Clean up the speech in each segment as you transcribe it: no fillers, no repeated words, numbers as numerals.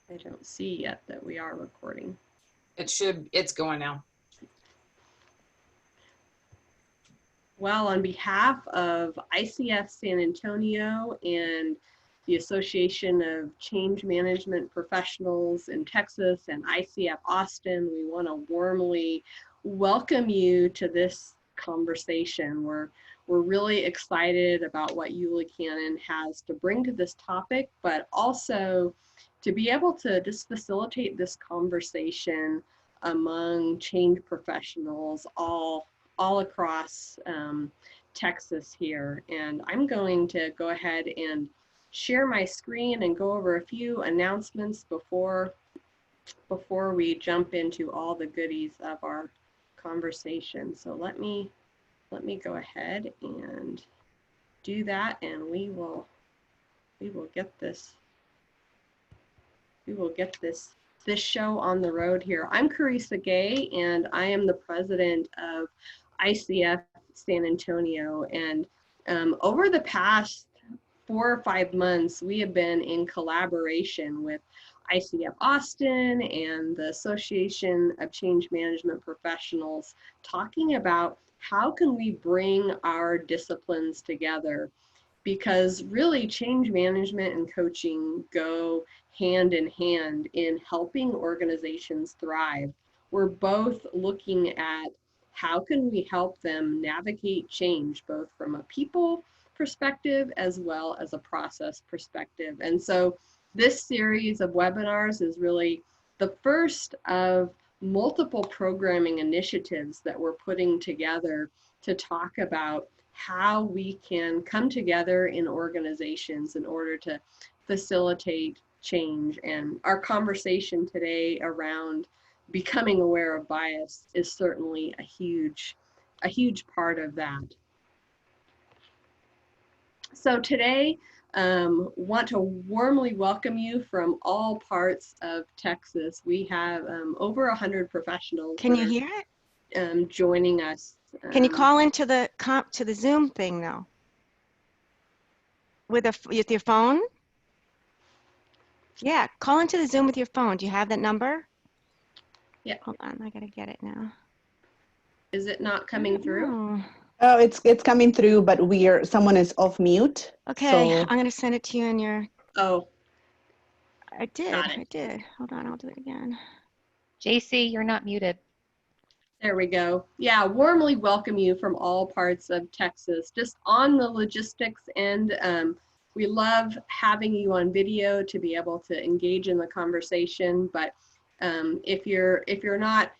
I don't see yet that we are recording. It's going now. Well, on behalf of ICF San Antonio and the Association of Change Management Professionals in Texas and ICF Austin, we want to warmly welcome you to this conversation. We're really excited about what Yuliya has to bring to this topic, but also to be able to just facilitate this conversation among change professionals all across Texas here. And I'm going to go ahead and share my screen and go over a few announcements before we jump into all the goodies of our conversation. So let me go ahead and do that, and we will get this show on the road here. I'm Carissa Gay, and I am the president of ICF San Antonio. And over the past 4 or 5 months, we have been in collaboration with ICF Austin and the Association of Change Management Professionals, talking about how can we bring our disciplines together, because really change management and coaching go hand in hand in helping organizations thrive. We're both looking at how can we help them navigate change, both from a people perspective as well as a process perspective. And so this series of webinars is really the first of multiple programming initiatives that we're putting together to talk about how we can come together in organizations in order to facilitate change. And our conversation today around becoming aware of bias is certainly a huge part of that. So today, want to warmly welcome you from all parts of Texas. We have over 100 professionals. Can you hear it? Joining us. Can you call into the Zoom thing though? With your phone? Yeah, call into the Zoom with your phone. Do you have that number? Yeah. Hold on, I gotta get it now. Is it not coming through? Oh, it's coming through, but someone is off mute. Okay, so I'm gonna send it to you in your. Oh. I did. Hold on, I'll do it again. JC, you're not muted. There we go. Yeah, warmly welcome you from all parts of Texas. Just on the logistics end, we love having you on video to be able to engage in the conversation. But if you're not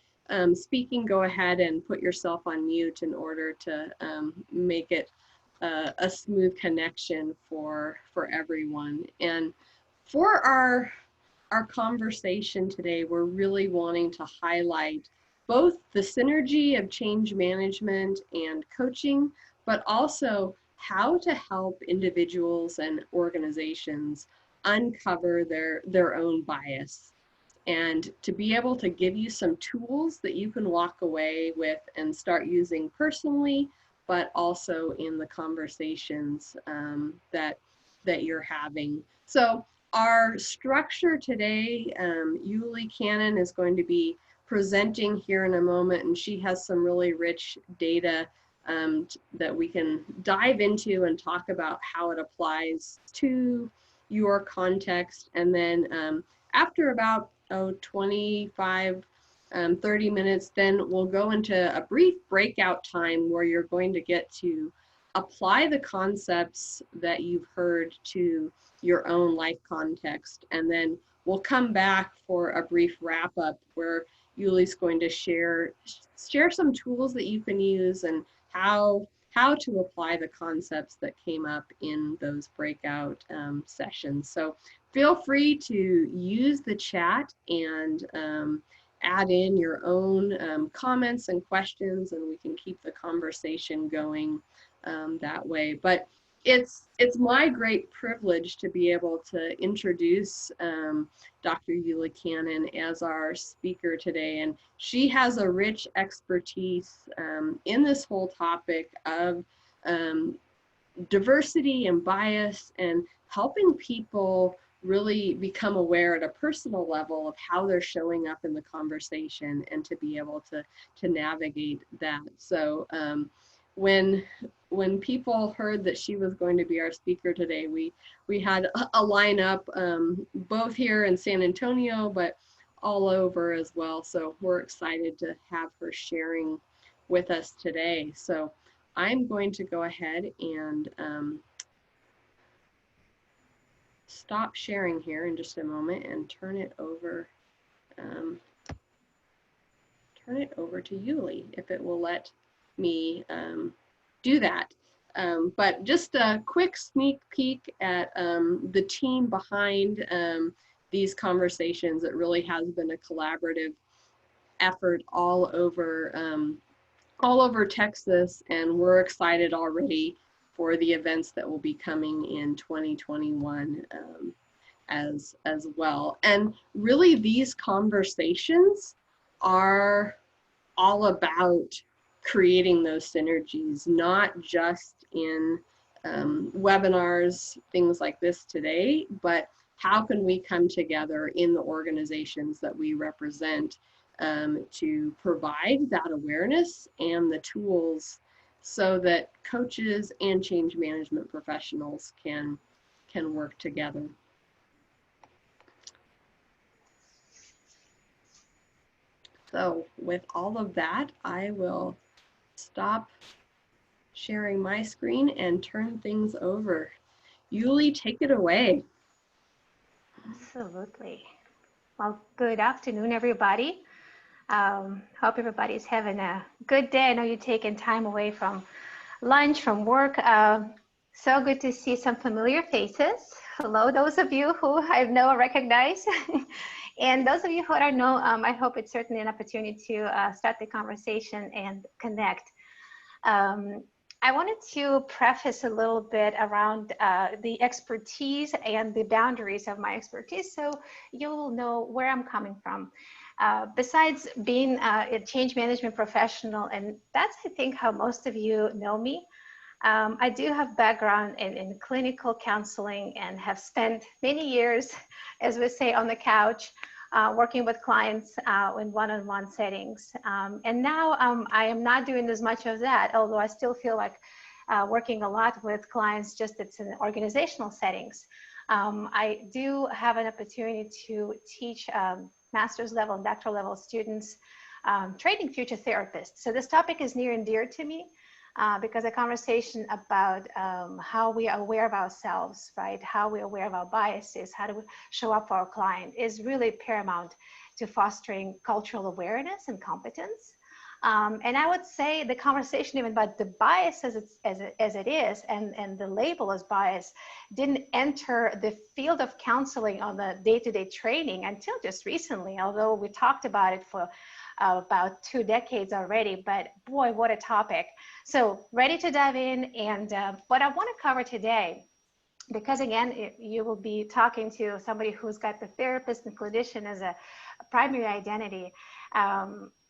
speaking, go ahead and put yourself on mute in order to make it a smooth connection for everyone. And for our conversation today, we're really wanting to highlight both the synergy of change management and coaching, but also how to help individuals and organizations uncover their own bias, and to be able to give you some tools that you can walk away with and start using personally, but also in the conversations that you're having. So our structure today, Yuliya is going to be presenting here in a moment, and she has some really rich data that we can dive into and talk about how it applies to your context. And then after about 25, 30 minutes, then we'll go into a brief breakout time where you're going to get to apply the concepts that you've heard to your own life context. And then we'll come back for a brief wrap up where Yuliya's going to share some tools that you can use and how to apply the concepts that came up in those breakout sessions. So feel free to use the chat and add in your own comments and questions, and we can keep the conversation going that way. But it's my great privilege to be able to introduce Dr. Yuliya as our speaker today, and she has a rich expertise in this whole topic of diversity and bias, and helping people really become aware at a personal level of how they're showing up in the conversation and to be able to navigate that. So when people heard that she was going to be our speaker today, we had a lineup both here in San Antonio, but all over as well. So we're excited to have her sharing with us today. So I'm going to go ahead and stop sharing here in just a moment and turn it over to Yuli, if it will let me do that. But just a quick sneak peek at the team behind these conversations. It really has been a collaborative effort all over Texas, and we're excited already for the events that will be coming in 2021 as well. And really, these conversations are all about creating those synergies, not just in webinars, things like this today, but how can we come together in the organizations that we represent to provide that awareness and the tools so that coaches and change management professionals can work together. So with all of that, I will stop sharing my screen and turn things over. Yuli, take it away. Absolutely. Well, good afternoon, everybody. Hope everybody's having a good day. I know you're taking time away from lunch, from work. So good to see some familiar faces. Hello, those of you who I know or recognize. And those of you who I don't know, I hope it's certainly an opportunity to start the conversation and connect. I wanted to preface a little bit around the expertise and the boundaries of my expertise so you'll know where I'm coming from. Besides being a change management professional, and that's, I think, how most of you know me, I do have background in clinical counseling and have spent many years, as we say, on the couch, working with clients in one-on-one settings. And now I am not doing as much of that, although I still feel like working a lot with clients, just it's in organizational settings. I do have an opportunity to teach master's level and doctoral level students training future therapists. So this topic is near and dear to me. Because a conversation about how we are aware of ourselves, right? How we're aware of our biases, how do we show up for our client is really paramount to fostering cultural awareness and competence. And I would say the conversation even about the bias as it is and the label as bias didn't enter the field of counseling on the day-to-day training until just recently, although we talked about it for about 2 decades already, but boy, what a topic. So ready to dive in, and what I want to cover today, because again, you will be talking to somebody who's got the therapist and clinician as a primary identity.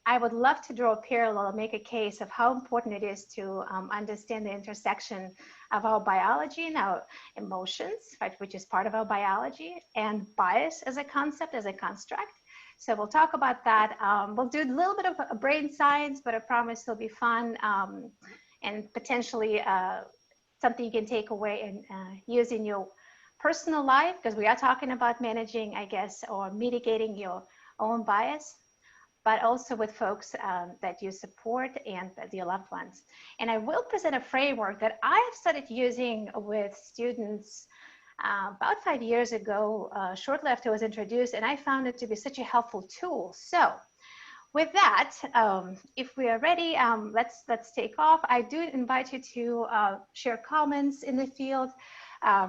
I would love to draw a parallel and make a case of how important it is to understand the intersection of our biology and our emotions, right, which is part of our biology, and bias as a concept, as a construct. So we'll talk about that. We'll do a little bit of a brain science, but I promise it'll be fun and potentially something you can take away and use in your personal life, because we are talking about managing, I guess, or mitigating your own bias, but also with folks that you support and your loved ones. And I will present a framework that I have started using with students about 5 years ago, shortly after it was introduced, and I found it to be such a helpful tool. So with that, if we are ready, let's take off. I do invite you to share comments in the field,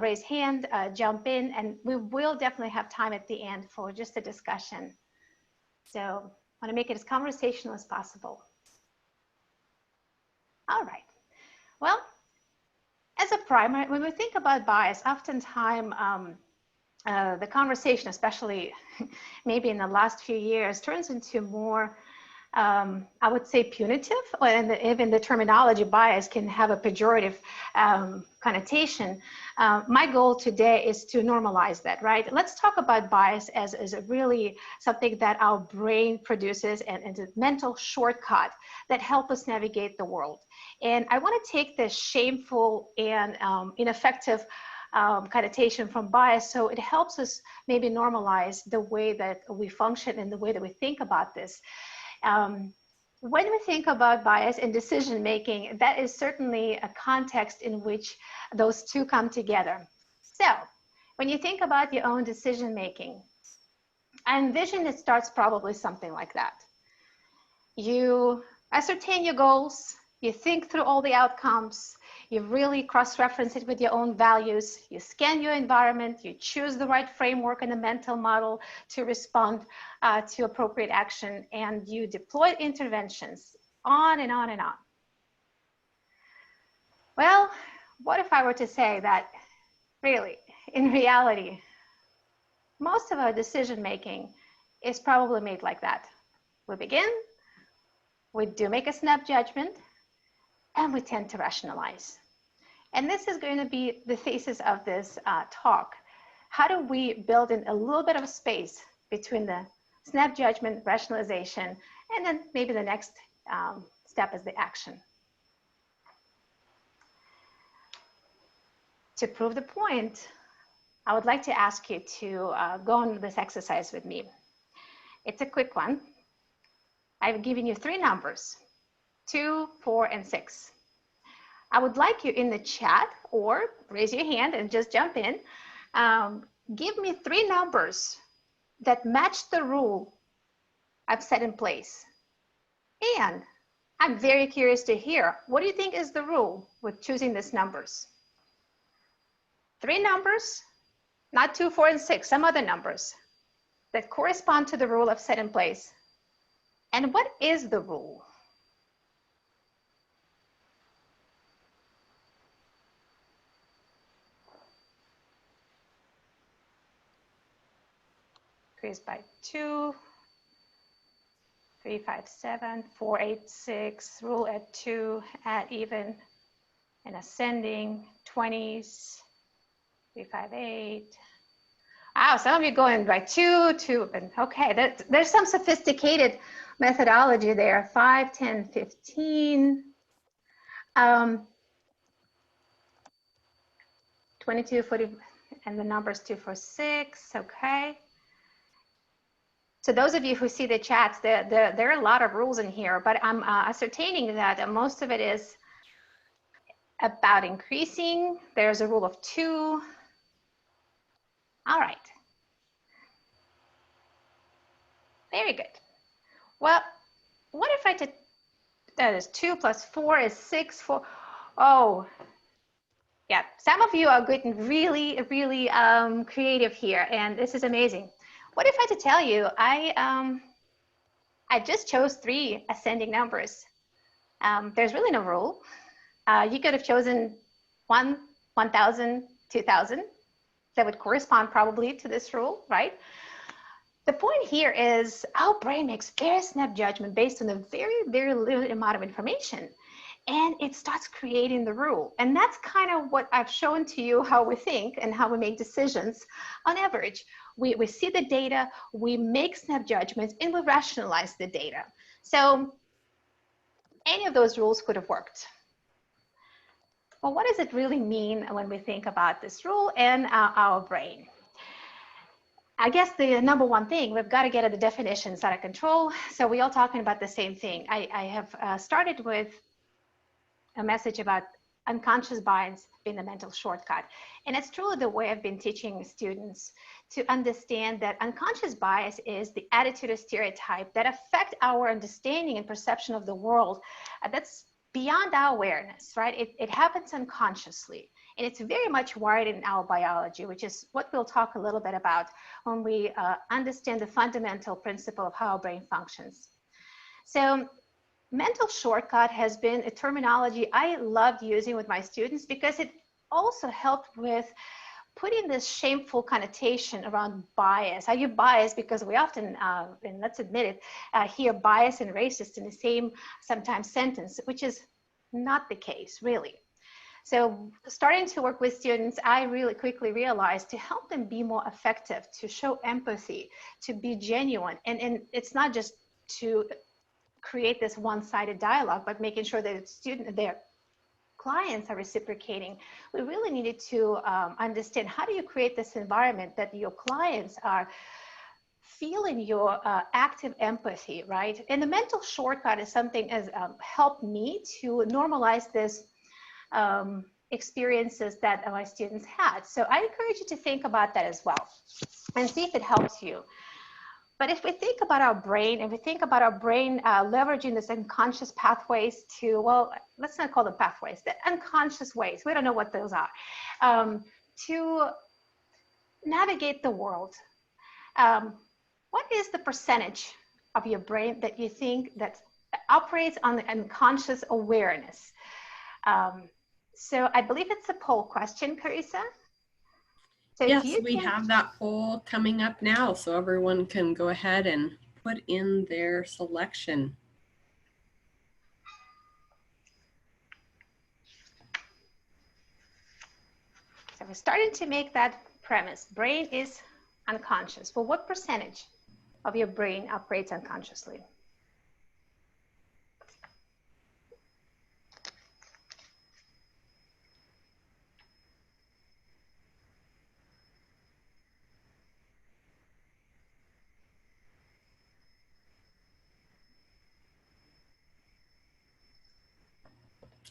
raise hand, jump in, and we will definitely have time at the end for just a discussion. So I want to make it as conversational as possible. All right. Well, as a primary, when we think about bias, oftentimes the conversation, especially maybe in the last few years, turns into more I would say punitive, and even the terminology bias can have a pejorative connotation. My goal today is to normalize that, right? Let's talk about bias as a really something that our brain produces and a mental shortcut that help us navigate the world. And I want to take this shameful and ineffective connotation from bias, so it helps us maybe normalize the way that we function and the way that we think about this. When we think about bias in decision making, that is certainly a context in which those two come together. So when you think about your own decision making, I envision it starts probably something like that. You ascertain your goals, you think through all the outcomes, you really cross-reference it with your own values, you scan your environment, you choose the right framework and the mental model to respond to appropriate action, and you deploy interventions on and on and on. Well, what if I were to say that really, in reality, most of our decision-making is probably made like that. We begin, we do make a snap judgment, and we tend to rationalize. And this is going to be the thesis of this talk. How do we build in a little bit of a space between the snap judgment, rationalization, and then maybe the next step is the action? To prove the point, I would like to ask you to go on this exercise with me. It's a quick one. I've given you 3 numbers, 2, 4, and 6. I would like you in the chat or raise your hand and just jump in. Give me 3 numbers that match the rule I've set in place. And I'm very curious to hear, what do you think is the rule with choosing these numbers? 3 numbers, not 2, 4, and 6, some other numbers that correspond to the rule I've set in place. And what is the rule? Increase by 2, 3, 5, 7, 4, 8, 6, rule at 2, add even, and ascending, 20s, 3, 5, 8. Wow, some of you going by 2, 2, and okay, there's some sophisticated methodology there, 5, 10, 15, 22, 40, and the numbers 2, 4, 6, okay. So those of you who see the chats, there are a lot of rules in here, but I'm ascertaining that most of it is about increasing. There's a rule of 2. All right. Very good. Well, what if I did, that is 2 plus 4 is 6, 4. Oh, yeah. Some of you are getting really, really creative here, and this is amazing. What if I had to tell you, I just chose 3 ascending numbers. There's really no rule. You could have chosen 1, 1,000, 2,000. That would correspond probably to this rule, right? The point here is our brain makes very snap judgment based on a very, very limited amount of information. And it starts creating the rule. And that's kind of what I've shown to you, how we think and how we make decisions on average. We see the data, we make snap judgments, and we rationalize the data. So any of those rules could have worked. Well, what does it really mean when we think about this rule and our brain? I guess the number one thing, we've got to get at the definitions out of control. So we're all talking about the same thing. I have started with a message about unconscious bias being the mental shortcut. And it's truly the way I've been teaching students to understand that unconscious bias is the attitude or stereotype that affect our understanding and perception of the world that's beyond our awareness, right? It happens unconsciously. And it's very much wired in our biology, which is what we'll talk a little bit about when we understand the fundamental principle of how our brain functions. So mental shortcut has been a terminology I loved using with my students because it also helped with putting this shameful connotation around bias. Are you biased? Because we often, and let's admit it, hear bias and racist in the same sometimes sentence, which is not the case, really. So starting to work with students, I really quickly realized to help them be more effective, to show empathy, to be genuine. And it's not just to create this one-sided dialogue, but making sure that their clients are reciprocating. We really needed to understand, how do you create this environment that your clients are feeling your active empathy, right? And the mental shortcut is something has helped me to normalize this experiences that my students had. So I encourage you to think about that as well and see if it helps you. But if we think about our brain, leveraging this unconscious pathways to, well, let's not call them pathways, the unconscious ways, we don't know what those are, to navigate the world. What is the percentage of your brain that you think that operates on the unconscious awareness? So I believe it's a poll question, Carissa. So yes, we have that poll coming up now, so everyone can go ahead and put in their selection. So we're starting to make that premise. Brain is unconscious. Well, what percentage of your brain operates unconsciously?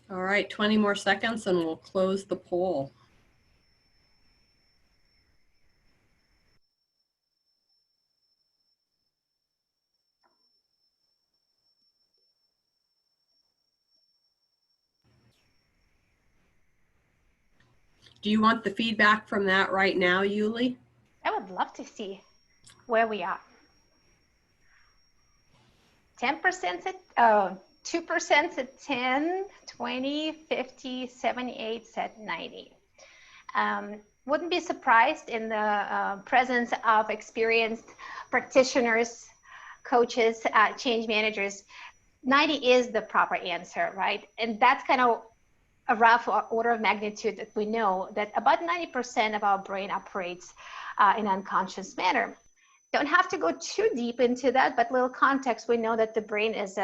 All right, 20 more seconds and we'll close the poll. Do you want the feedback from that right now, Yuli? I would love to see where we are. 10% at 2% at 10, 20, 50, 78 at 90. Wouldn't be surprised in the presence of experienced practitioners, coaches, change managers. 90 is the proper answer, right? And that's kind of a rough order of magnitude that we know that about 90% of our brain operates in unconscious manner. Don't have to go too deep into that, but little context, we know that the brain is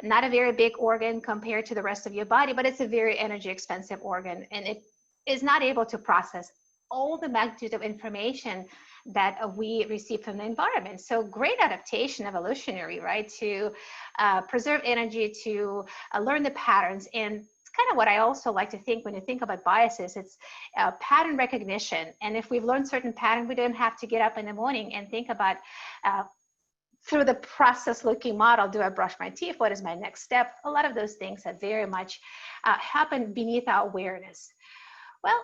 not a very big organ compared to the rest of your body, but it's a very energy expensive organ, and it is not able to process all the magnitude of information that we receive from the environment. So great adaptation, evolutionary, right? To preserve energy, to learn the patterns. And kind of what I also like to think when you think about biases, it's pattern recognition. And if we've learned certain pattern, we don't have to get up in the morning and think about through the process looking model, do I brush my teeth? What is my next step? A lot of those things that very much happen beneath our awareness. Well,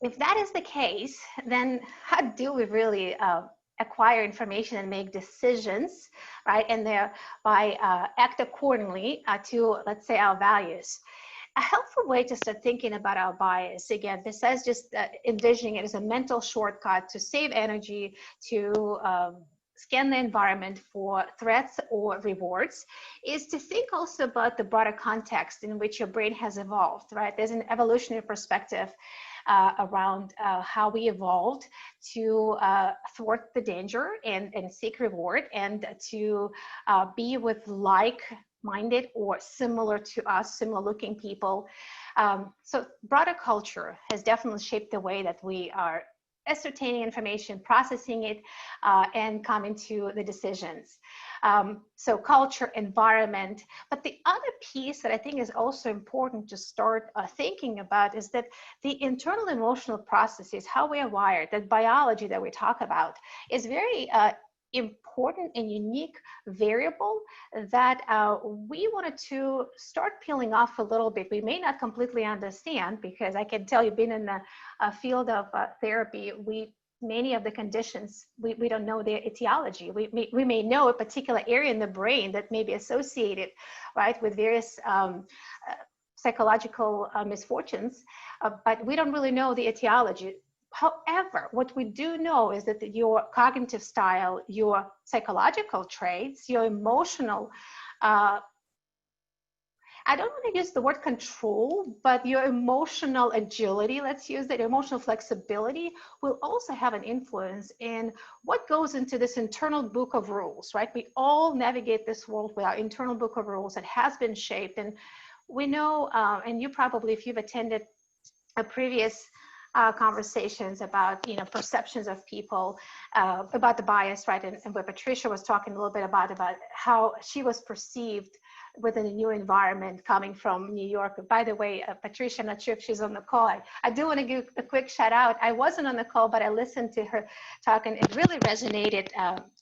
if that is the case, then how do we really acquire information and make decisions, right? And thereby act accordingly to, let's say, our values. A helpful way to start thinking about our bias, again, besides just envisioning it as a mental shortcut to save energy, to scan the environment for threats or rewards, is to think also about the broader context in which your brain has evolved, right? There's an evolutionary perspective around how we evolved to thwart the danger and seek reward, and to be with like-minded or similar to us, similar looking people. So broader culture has definitely shaped the way that we are ascertaining information, processing it, and coming to the decisions. So culture, environment. But the other piece that I think is also important to start thinking about is that the internal emotional processes, how we are wired, that biology that we talk about, is very important and unique variable that we wanted to start peeling off a little bit. We may not completely understand, because I can tell you, being in the field of therapy, many of the conditions, we don't know their etiology. We may know a particular area in the brain that may be associated, right, with various psychological misfortunes, but we don't really know the etiology. However, what we do know is that your cognitive style, your psychological traits, your emotional, I don't want to use the word control, but your emotional agility, let's use that, emotional flexibility will also have an influence in what goes into this internal book of rules, right? We all navigate this world with our internal book of rules that has been shaped. And we know, and you probably, if you've attended a previous conversations about, you know, perceptions of people, about the bias, right? And where Patricia was talking a little bit about how she was perceived within a new environment coming from New York. By the way, Patricia, I'm not sure if she's on the call. I do want to give a quick shout out. I wasn't on the call, but I listened to her talk, and it really resonated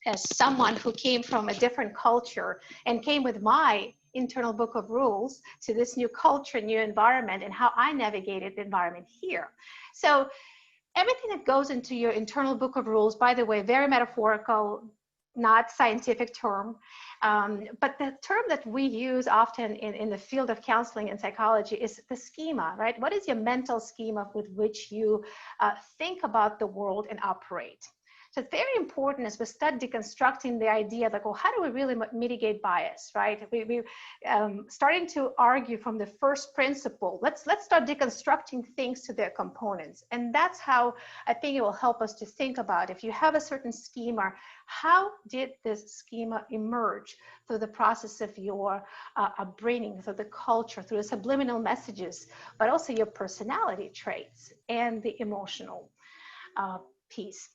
as someone who came from a different culture and came with my internal book of rules to this new culture, new environment, and how I navigated the environment here. So everything that goes into your internal book of rules, by the way, very metaphorical, not scientific term, but the term that we use often in the field of counseling and psychology is the schema, right? What is your mental schema with which you think about the world and operate? So it's very important as we start deconstructing the idea of like, well, how do we really mitigate bias, right? We starting to argue from the first principle. Let's start deconstructing things to their components. And that's how I think it will help us to think about, if you have a certain schema, how did this schema emerge through the process of your upbringing, through the culture, through the subliminal messages, but also your personality traits and the emotional piece.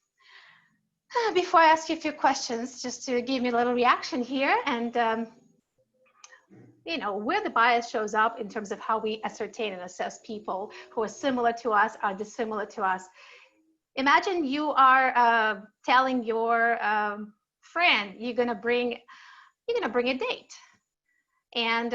Before I ask you a few questions, just to give me a little reaction here, and you know, where the bias shows up in terms of how we ascertain and assess people who are similar to us, are dissimilar to us. Imagine you are telling your friend you're gonna bring a date, and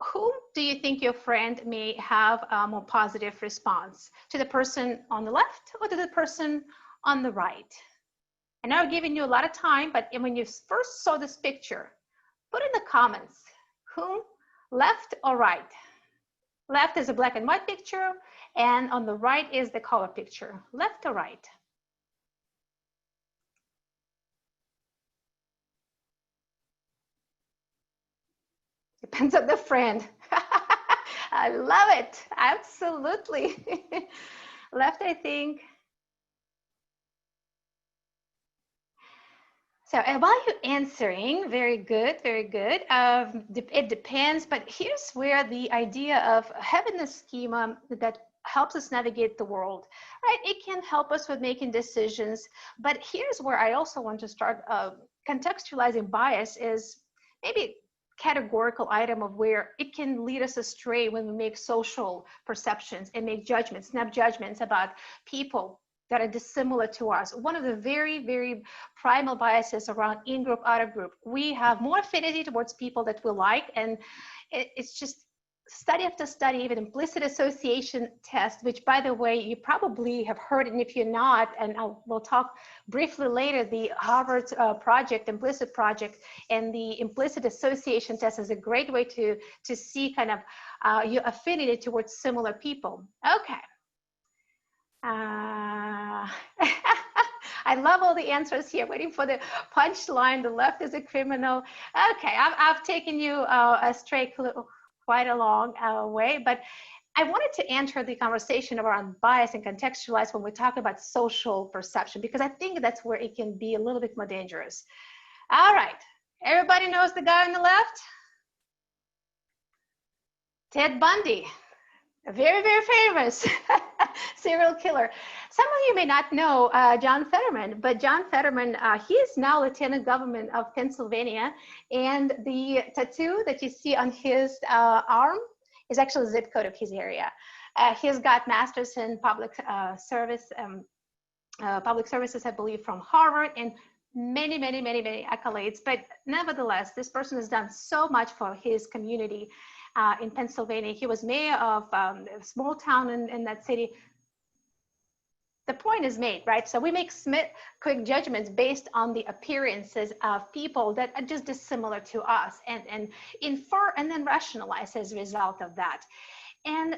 who do you think your friend may have a more positive response? To the person on the left or to the person on the right? And I've given you a lot of time, but when you first saw this picture, put in the comments, whom, left or right? Left is a black and white picture, and on the right is the color picture. Left or right? Depends on the friend. I love it. Absolutely. Left, I think. So while you're answering, very good, very good. It depends, but here's where the idea of having a schema that helps us navigate the world, right? It can help us with making decisions, but here's where I also want to start contextualizing bias is maybe categorical item of where it can lead us astray when we make social perceptions and make judgments, snap judgments about people that are dissimilar to us. One of the very, very primal biases around in-group, out-of-group. We have more affinity towards people that we like, and it's just study after study, even implicit association test, which by the way, you probably have heard, and if you're not, and we'll talk briefly later, the Harvard project, implicit project, and the implicit association test is a great way to see kind of your affinity towards similar people. Okay. I love all the answers here, waiting for the punchline. The left is a criminal. Okay, I've taken you astray quite a long way, but I wanted to enter the conversation around bias and contextualize when we talk about social perception, because I think that's where it can be a little bit more dangerous. All right, everybody knows the guy on the left? Ted Bundy. Very, very famous serial killer. Some of you may not know John Fetterman, but John Fetterman, he is now Lieutenant Governor of Pennsylvania, and the tattoo that you see on his arm is actually the zip code of his area. He's got master's in public services, I believe, from Harvard, and many accolades. But nevertheless, this person has done so much for his community. In Pennsylvania. He was mayor of a small town in that city. The point is made, right? So we make quick judgments based on the appearances of people that are just dissimilar to us, and infer and then rationalize as a result of that. And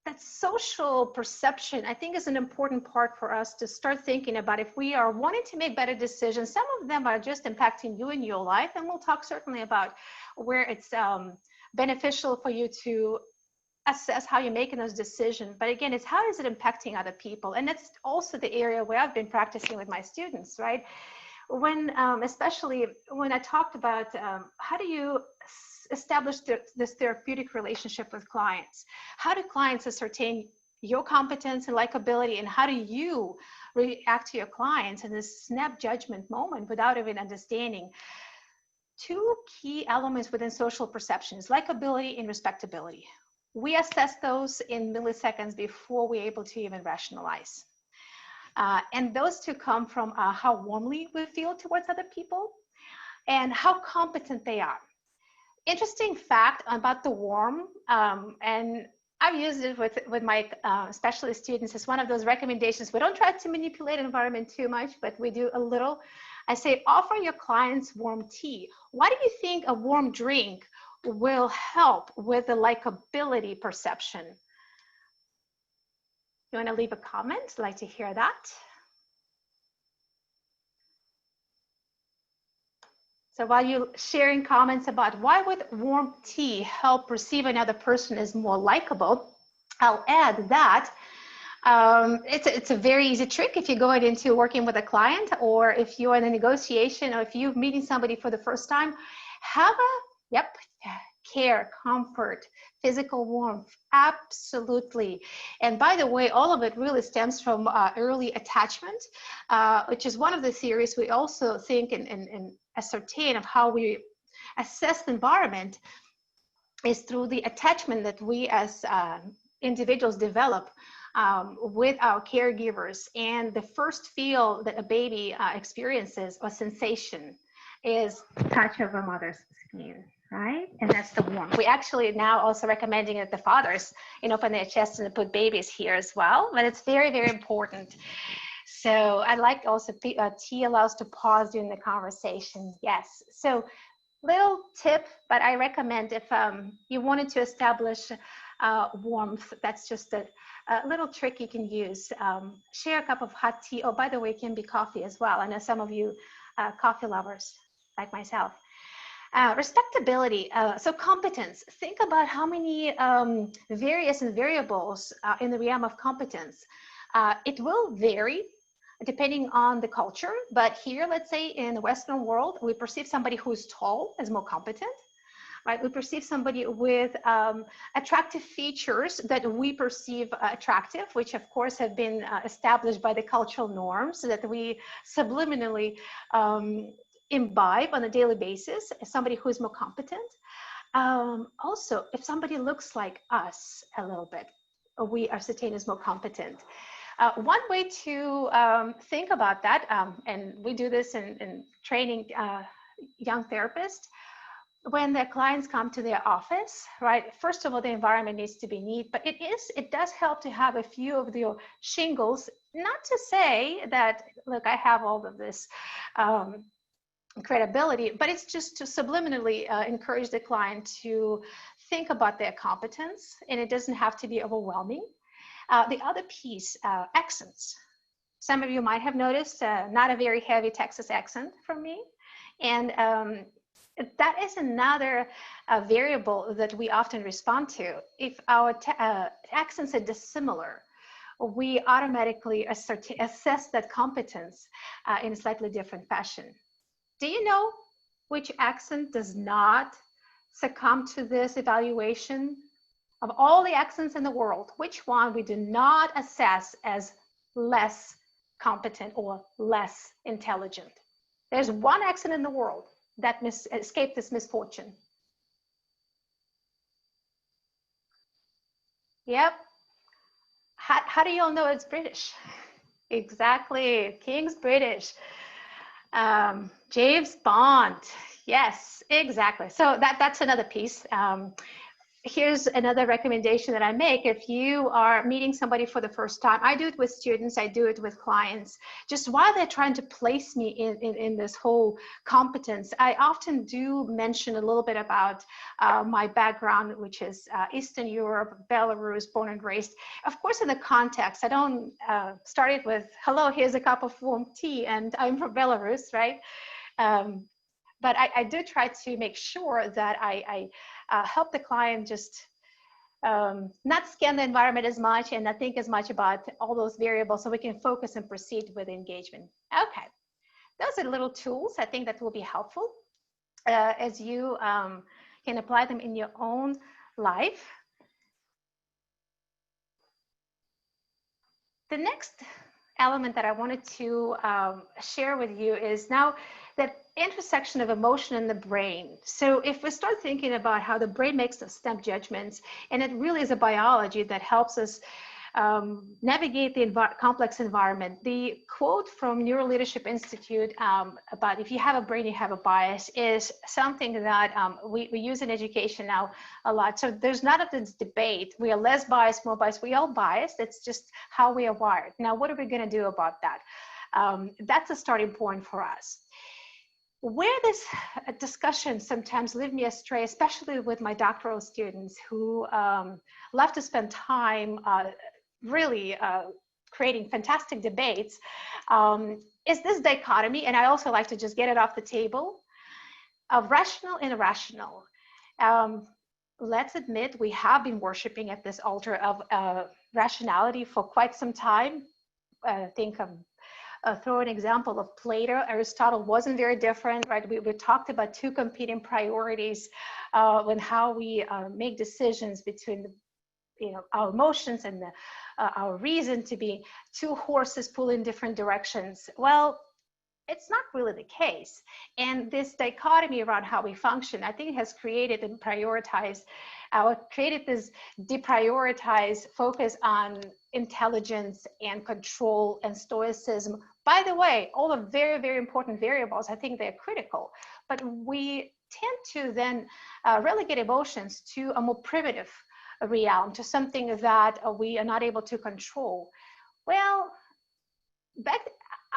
that social perception, I think, is an important part for us to start thinking about. If we are wanting to make better decisions, some of them are just impacting you in your life, and we'll talk certainly about where it's beneficial for you to assess how you're making those decisions. But again, it's how is it impacting other people? And that's also the area where I've been practicing with my students, right? When, especially when I talked about how do you establish this therapeutic relationship with clients? How do clients ascertain your competence and likability, and how do you react to your clients in this snap judgment moment without even understanding? Two key elements within social perception is likability and respectability. We assess those in milliseconds before we're able to even rationalize. And those two come from how warmly we feel towards other people and how competent they are. Interesting fact about the warm, and I've used it with my specialist students as one of those recommendations. We don't try to manipulate the environment too much, but we do a little. I say, offer your clients warm tea. Why do you think a warm drink will help with the likability perception? You want to leave a comment? I'd like to hear that. So while you're sharing comments about why would warm tea help perceive another person as more likable, I'll add that it's a very easy trick if you're going into working with a client, or if you're in a negotiation, or if you're meeting somebody for the first time. Have a, care, comfort, physical warmth, absolutely. And by the way, all of it really stems from early attachment, which is one of the theories we also think and ascertain of how we assess the environment is through the attachment that we as individuals develop with our caregivers. And the first feel that a baby experiences, or sensation, is touch of a mother's skin, right? And that's the warmth. We actually now also recommending that the fathers, open their chest and put babies here as well, but it's very, very important. So I like also tea allows to pause during the conversation. Yes. So little tip, but I recommend if you wanted to establish warmth, that's just a little trick you can use. Share a cup of hot tea. Oh, by the way, it can be coffee as well. I know some of you coffee lovers like myself. Respectability, so competence. Think about how many various and variables in the realm of competence. It will vary depending on the culture, but here, let's say in the Western world, we perceive somebody who's tall as more competent, right? We perceive somebody with attractive features that we perceive attractive, which of course have been established by the cultural norms that we subliminally imbibe on a daily basis as somebody who is more competent. Also, if somebody looks like us a little bit, we ascertain as more competent. One way to think about that, and we do this in training young therapists, when their clients come to their office, right? First of all, the environment needs to be neat, but it does help to have a few of the shingles. Not to say that, look, I have all of this credibility, but it's just to subliminally encourage the client to think about their competence, and it doesn't have to be overwhelming. The other piece, accents. Some of you might have noticed not a very heavy Texas accent from me, and that is another variable that we often respond to. If our accents are dissimilar, we automatically assess that competence in a slightly different fashion. Do you know which accent does not succumb to this evaluation? Of all the accents in the world, which one we do not assess as less competent or less intelligent? There's one accent in the world that escaped this misfortune. Yep. How do you all know it's British? Exactly, King's British. James Bond. Yes, exactly. So that's another piece. here's another recommendation that I make. If you are meeting somebody for the first time, I do it with students, I do it with clients, just while they're trying to place me in this whole competence, I often do mention a little bit about my background, which is Eastern Europe, Belarus, born and raised. Of course, in the context, I don't start it with, hello, here's a cup of warm tea, and I'm from Belarus, right? But I do try to make sure that I help the client just not scan the environment as much and not think as much about all those variables, so we can focus and proceed with engagement. Okay, those are little tools I think that will be helpful as you can apply them in your own life. The next element that I wanted to share with you is now that intersection of emotion and the brain. So if we start thinking about how the brain makes us snap judgments, and it really is a biology that helps us navigate the complex environment. The quote from Neuro Leadership Institute about if you have a brain, you have a bias is something that we use in education now a lot. So there's not this debate. We are less biased, more biased. We all biased. It's just how we are wired. Now, what are we going to do about that? That's a starting point for us. Where this discussion sometimes lead me astray, especially with my doctoral students who love to spend time really creating fantastic debates, is this dichotomy, and I also like to just get it off the table, of rational and irrational. Let's admit we have been worshiping at this altar of rationality for quite some time. I think throw an example of Plato. Aristotle wasn't very different, right? We talked about two competing priorities when how we make decisions between our emotions and our reason to be two horses pulling different directions. Well, it's not really the case. And this dichotomy around how we function, I think has created and prioritized, created this deprioritized focus on intelligence and control and stoicism. By the way, all the very, very important variables, I think they're critical, but we tend to then relegate emotions to a more primitive realm, to something that we are not able to control. Well,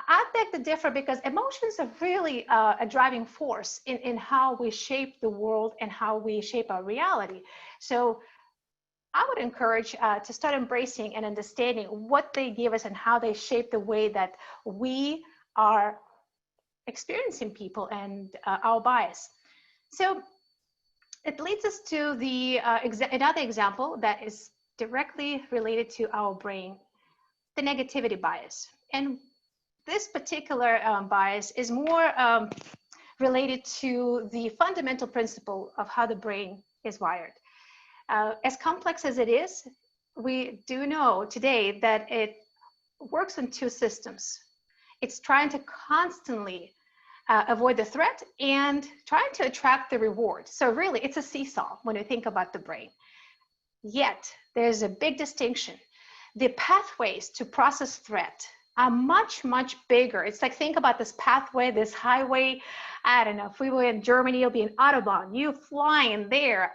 I beg to differ, because emotions are really a driving force in how we shape the world and how we shape our reality. So I would encourage to start embracing and understanding what they give us and how they shape the way that we are experiencing people and our bias. So it leads us to the another example that is directly related to our brain, the negativity bias. And this particular bias is more related to the fundamental principle of how the brain is wired. As complex as it is, we do know today that it works on two systems. It's trying to constantly avoid the threat and trying to attract the reward. So really, it's a seesaw when you think about the brain. Yet, there's a big distinction. The pathways to process threat are much, much bigger. It's like, think about this pathway, this highway. I don't know, if we were in Germany, it'll be an Autobahn. You flying there,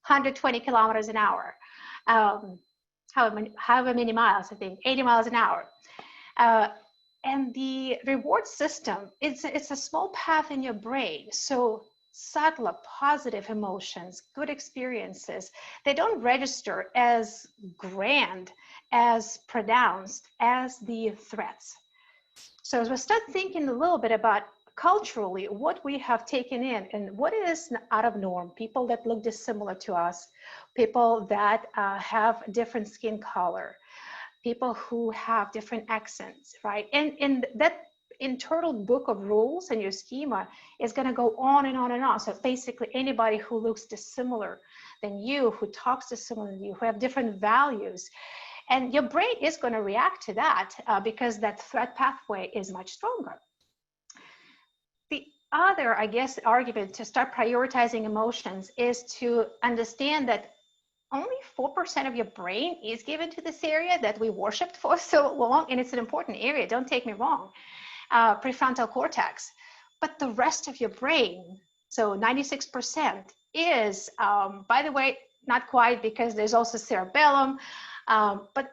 120 kilometers an hour. However many miles, I think, 80 miles an hour. And the reward system, it's a small path in your brain. So subtler, positive emotions, good experiences, they don't register as grand, as pronounced as the threats. So as we start thinking a little bit about culturally what we have taken in and what is out of norm, people that look dissimilar to us, people that have different skin color, people who have different accents, right? And that internal book of rules and your schema is going to go on and on and on. So basically anybody who looks dissimilar than you, who talks dissimilar than you, who have different values, and your brain is going to react to that because that threat pathway is much stronger. The other, I guess, argument to start prioritizing emotions is to understand that only 4% of your brain is given to this area that we worshipped for so long, and it's an important area, don't take me wrong, prefrontal cortex. But the rest of your brain, so 96%, is, by the way, not quite, because there's also cerebellum, but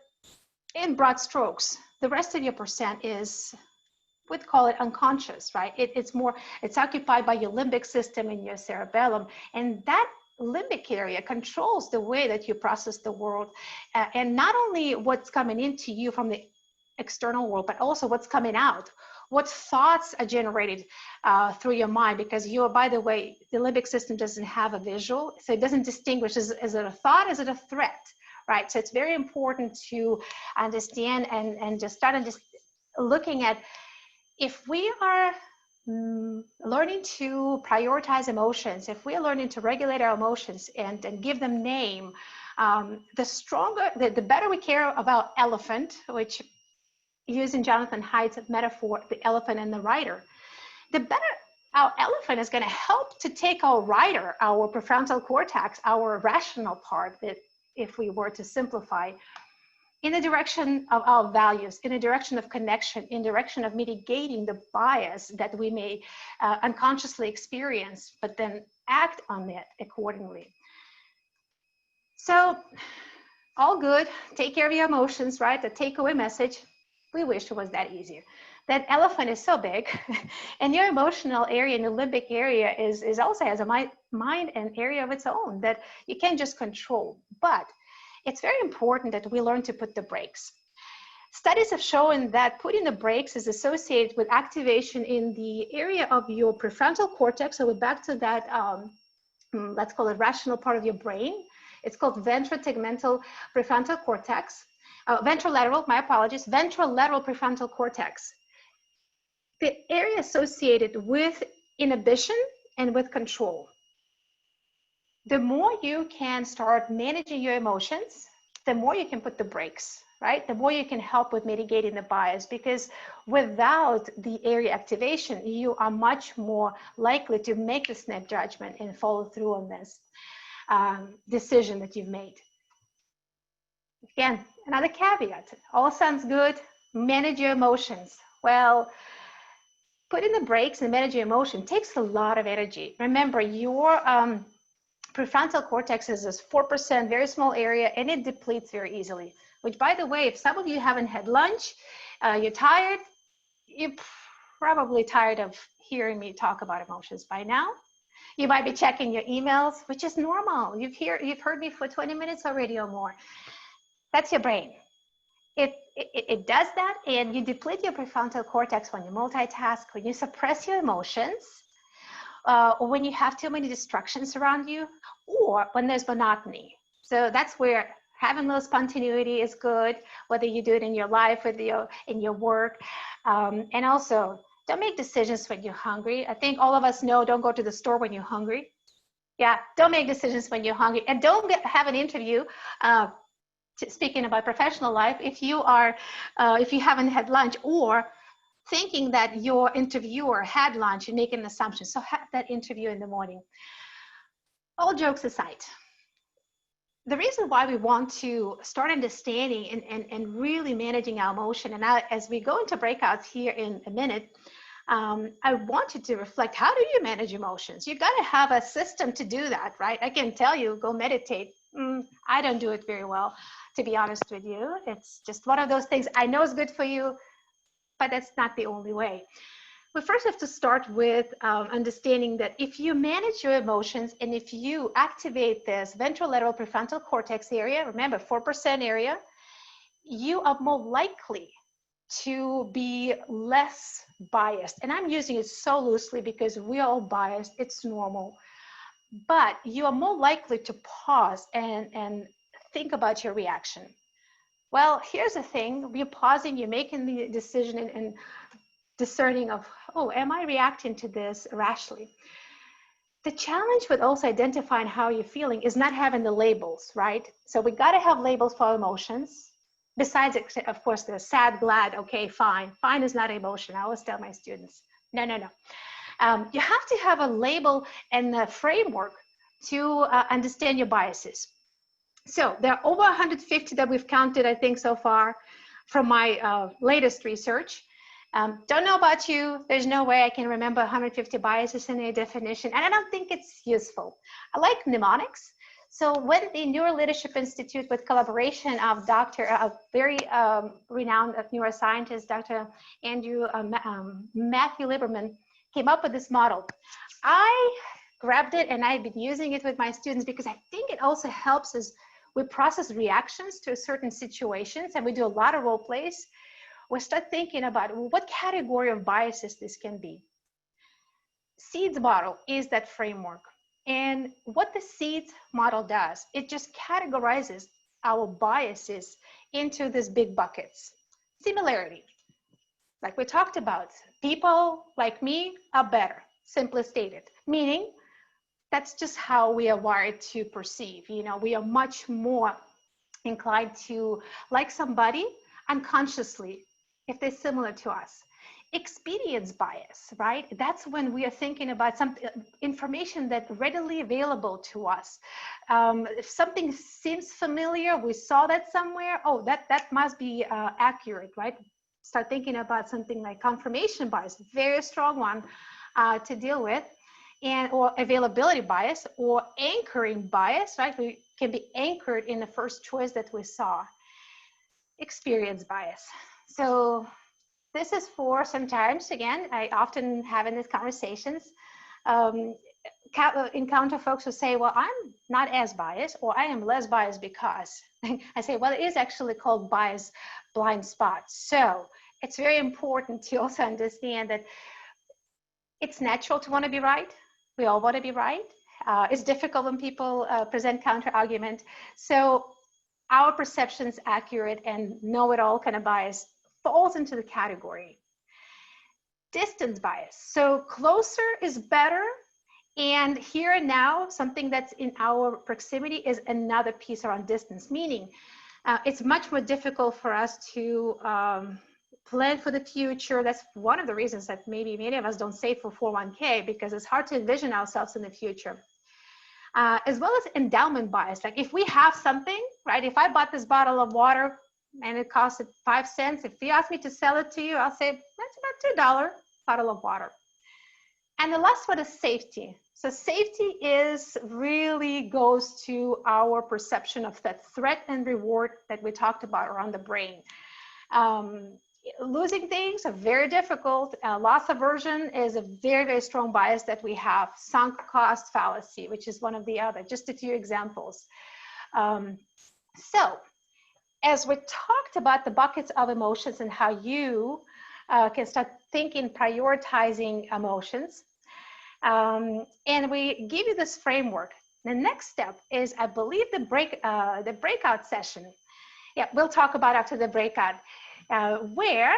in broad strokes, the rest of your percent is, we'd call it unconscious, right? It's occupied by your limbic system and your cerebellum, and that limbic area controls the way that you process the world, and not only what's coming into you from the external world, but also what's coming out. What thoughts are generated through your mind, because by the way, the limbic system doesn't have a visual, so it doesn't distinguish, is it a thought, is it a threat, right? So it's very important to understand and just start looking at, if we are learning to prioritize emotions, if we are learning to regulate our emotions and give them name, the better we care about elephant, which using Jonathan Haidt's metaphor, the elephant and the rider, the better our elephant is going to help to take our rider, our prefrontal cortex, our rational part, that if we were to simplify, in the direction of our values, in the direction of connection, in the direction of mitigating the bias that we may unconsciously experience, but then act on it accordingly. So, all good. Take care of your emotions, right? The takeaway message. We wish it was that easier. That elephant is so big, and your emotional area and your limbic area is also has a mind and area of its own that you can't just control. But it's very important that we learn to put the brakes. Studies have shown that putting the brakes is associated with activation in the area of your prefrontal cortex. So we're back to that, let's call it rational part of your brain. It's called ventrotegmental prefrontal cortex. Ventrolateral, my apologies, ventrolateral prefrontal cortex. The area associated with inhibition and with control. The more you can start managing your emotions, the more you can put the brakes, right? The more you can help with mitigating the bias, because without the area activation, you are much more likely to make the snap judgment and follow through on this decision that you've made. Again, another caveat, all sounds good, manage your emotions. Well, putting the brakes and manage your emotion takes a lot of energy. Remember, your prefrontal cortex is this 4%, very small area, and it depletes very easily. Which, by the way, if some of you haven't had lunch, you're tired, you're probably tired of hearing me talk about emotions by now. You might be checking your emails, which is normal. You've heard me for 20 minutes already or more. That's your brain. It does that, and you deplete your prefrontal cortex when you multitask, when you suppress your emotions, or when you have too many distractions around you, or when there's monotony. So that's where having a little spontaneity is good, whether you do it in your life, in your work, and also don't make decisions when you're hungry. I think all of us know, don't go to the store when you're hungry. Yeah, don't make decisions when you're hungry, and don't have an interview. Speaking about professional life, if you haven't had lunch, or thinking that your interviewer had lunch and making an assumption, so have that interview in the morning. All jokes aside, the reason why we want to start understanding and really managing our emotion, and as we go into breakouts here in a minute, I want you to reflect, how do you manage emotions? You've got to have a system to do that, right? I can tell you, go meditate. I don't do it very well, to be honest with you. It's just one of those things I know is good for you, but that's not the only way. We first have to start with understanding that if you manage your emotions and if you activate this ventrolateral prefrontal cortex area, remember 4% area, you are more likely to be less biased. And I'm using it so loosely because we're all biased, it's normal. But you are more likely to pause and think about your reaction. Well, here's the thing, you're pausing, you're making the decision and discerning of, oh, am I reacting to this rationally? The challenge with also identifying how you're feeling is not having the labels, right? So we got to have labels for our emotions. Besides, of course, the sad, glad, okay, fine. Fine is not emotion. I always tell my students, no. You have to have a label and a framework to understand your biases. So there are over 150 that we've counted, I think, so far from my latest research. Don't know about you. There's no way I can remember 150 biases in a definition, and I don't think it's useful. I like mnemonics. So when the Neuro Leadership Institute, with collaboration of a very renowned neuroscientist, Dr. Matthew Lieberman, came up with this model, I grabbed it and I've been using it with my students because I think it also helps us. We process reactions to certain situations, and we do a lot of role plays. We start thinking about, well, what category of biases this can be. SEEDS model is that framework. And what the SEEDS model does, it just categorizes our biases into these big buckets. Similarity, like we talked about, people like me are better, simply stated, meaning that's just how we are wired to perceive. You know, we are much more inclined to like somebody unconsciously if they're similar to us. Experience bias, right? That's when we are thinking about some information that's readily available to us. If something seems familiar, we saw that somewhere, oh, that must be accurate, right? Start thinking about something like confirmation bias, very strong one to deal with, and or availability bias or anchoring bias, right? We can be anchored in the first choice that we saw. Experience bias. So this is for sometimes, again, I often have in these conversations, encounter folks who say, well, I'm not as biased, or I am less biased because. I say, well, it is actually called bias blind spot. So it's very important to also understand that it's natural to want to be right. We all want to be right. It's difficult when people present counter argument. So our perception's accurate and know-it-all kind of bias falls into the category. Distance bias. So closer is better. And here and now, something that's in our proximity is another piece around distance, meaning it's much more difficult for us to plan for the future. That's one of the reasons that maybe many of us don't save for 401k, because it's hard to envision ourselves in the future. As well as endowment bias. Like if we have something, right? If I bought this bottle of water and it costed 5 cents, if you ask me to sell it to you, I'll say that's about $2 bottle of water. And the last one is safety. So safety really goes to our perception of that threat and reward that we talked about around the brain. Losing things are very difficult. Loss aversion is a very, very strong bias that we have. Sunk cost fallacy, which is one of the other, just a few examples. So as we talked about the buckets of emotions and how you can start thinking, prioritizing emotions, and we give you this framework. The next step is, I believe, the breakout session. Yeah, we'll talk about after the breakout, where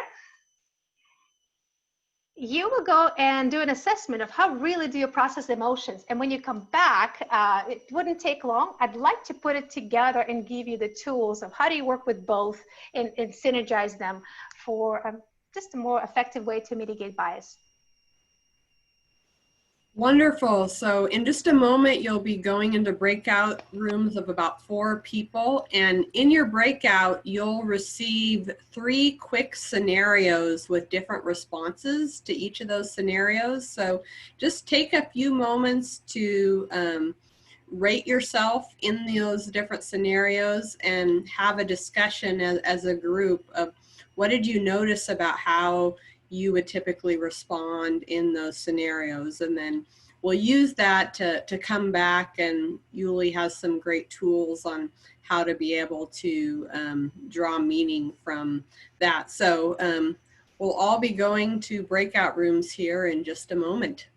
you will go and do an assessment of how really do you process emotions. And when you come back, it wouldn't take long. I'd like to put it together and give you the tools of how do you work with both and synergize them for just a more effective way to mitigate bias. Wonderful. So in just a moment, you'll be going into breakout rooms of about 4 people. And in your breakout, you'll receive 3 quick scenarios with different responses to each of those scenarios. So just take a few moments to rate yourself in those different scenarios and have a discussion as a group of what did you notice about how you would typically respond in those scenarios. And then we'll use that to come back, and Yuli has some great tools on how to be able to draw meaning from that. So we'll all be going to breakout rooms here in just a moment.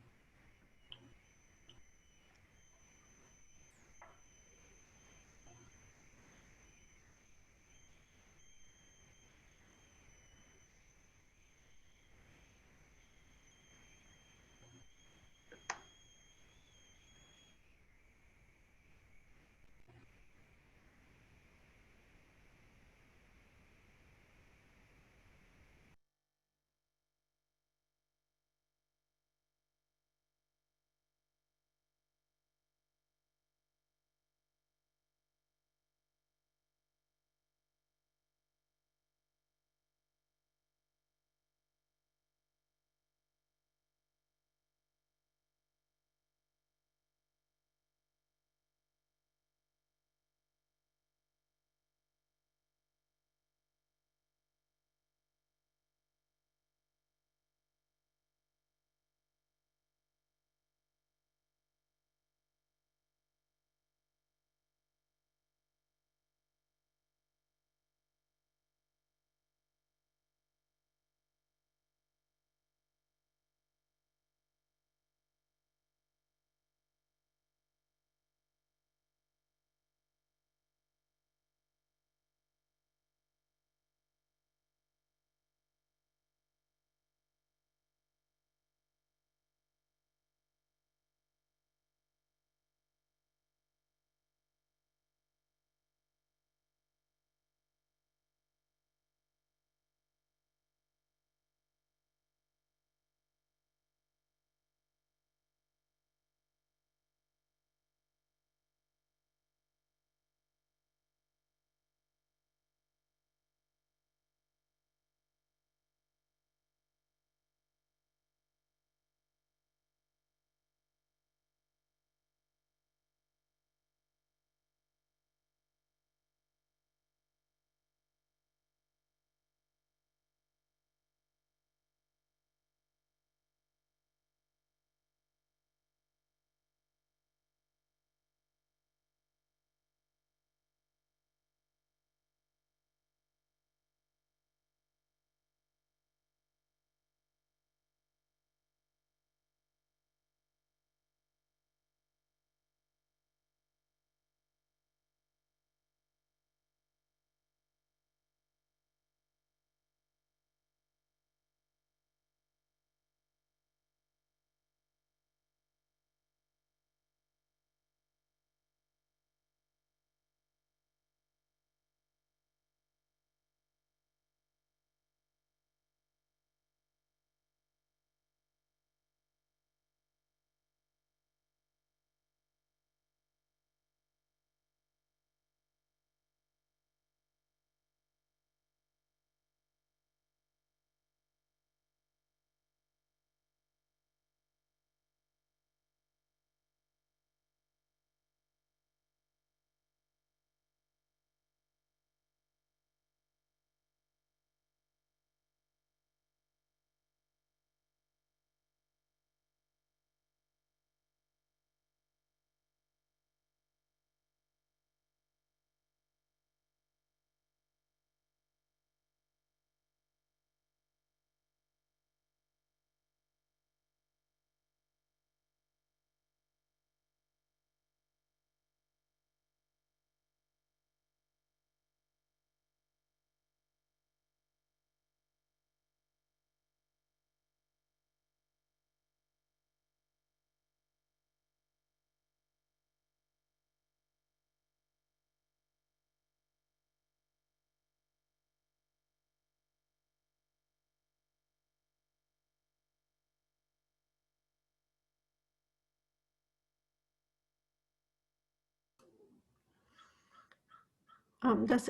Is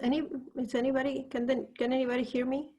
anybody, can anybody hear me?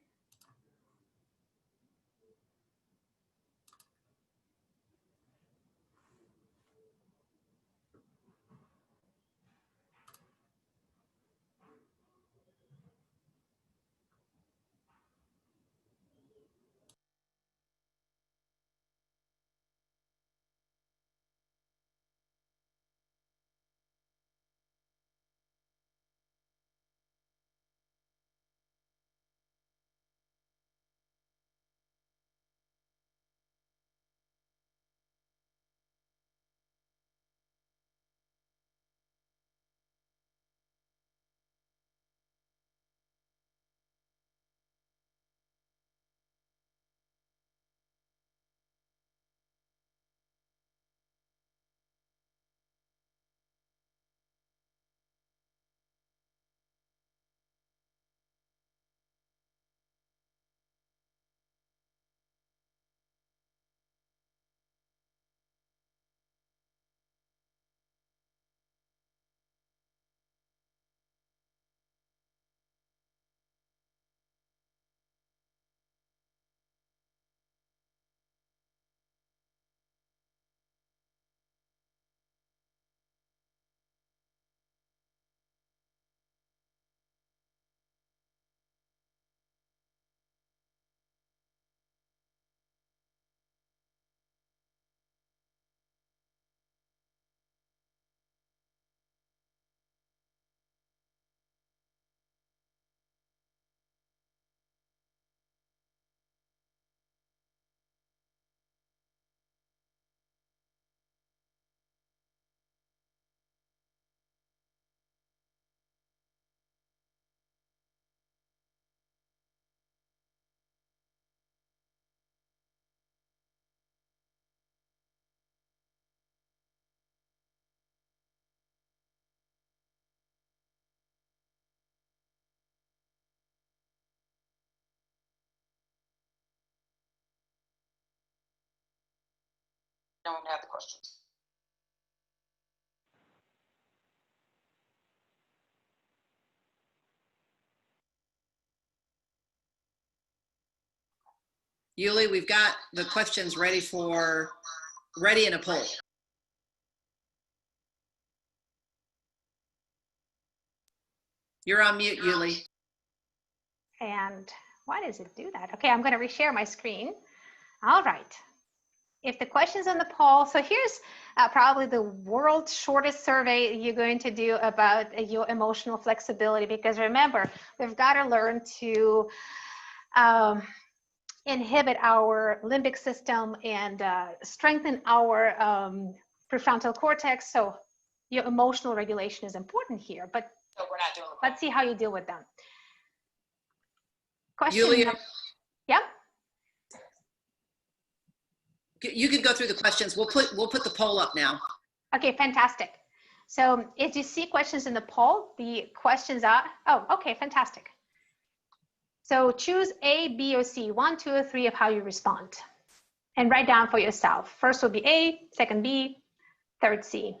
Don't have the questions. Yuli, we've got the questions ready in a poll. You're on mute, Yuli. And why does it do that? Okay, I'm going to reshare my screen. All right. If the question's on the poll, so here's probably the world's shortest survey you're going to do about your emotional flexibility, because remember, we've got to learn to inhibit our limbic system and strengthen our prefrontal cortex. So your emotional regulation is important here, but So we're not doing the let's see how you deal with them. Question. Yuliya, Yep. you can go through the questions. We'll put the poll up now. Okay, fantastic. So if you see questions in the poll, the questions are, oh, okay, fantastic. So choose A, B, or C, 1, 2, or 3 of how you respond. And write down for yourself. First will be A, second B, third C.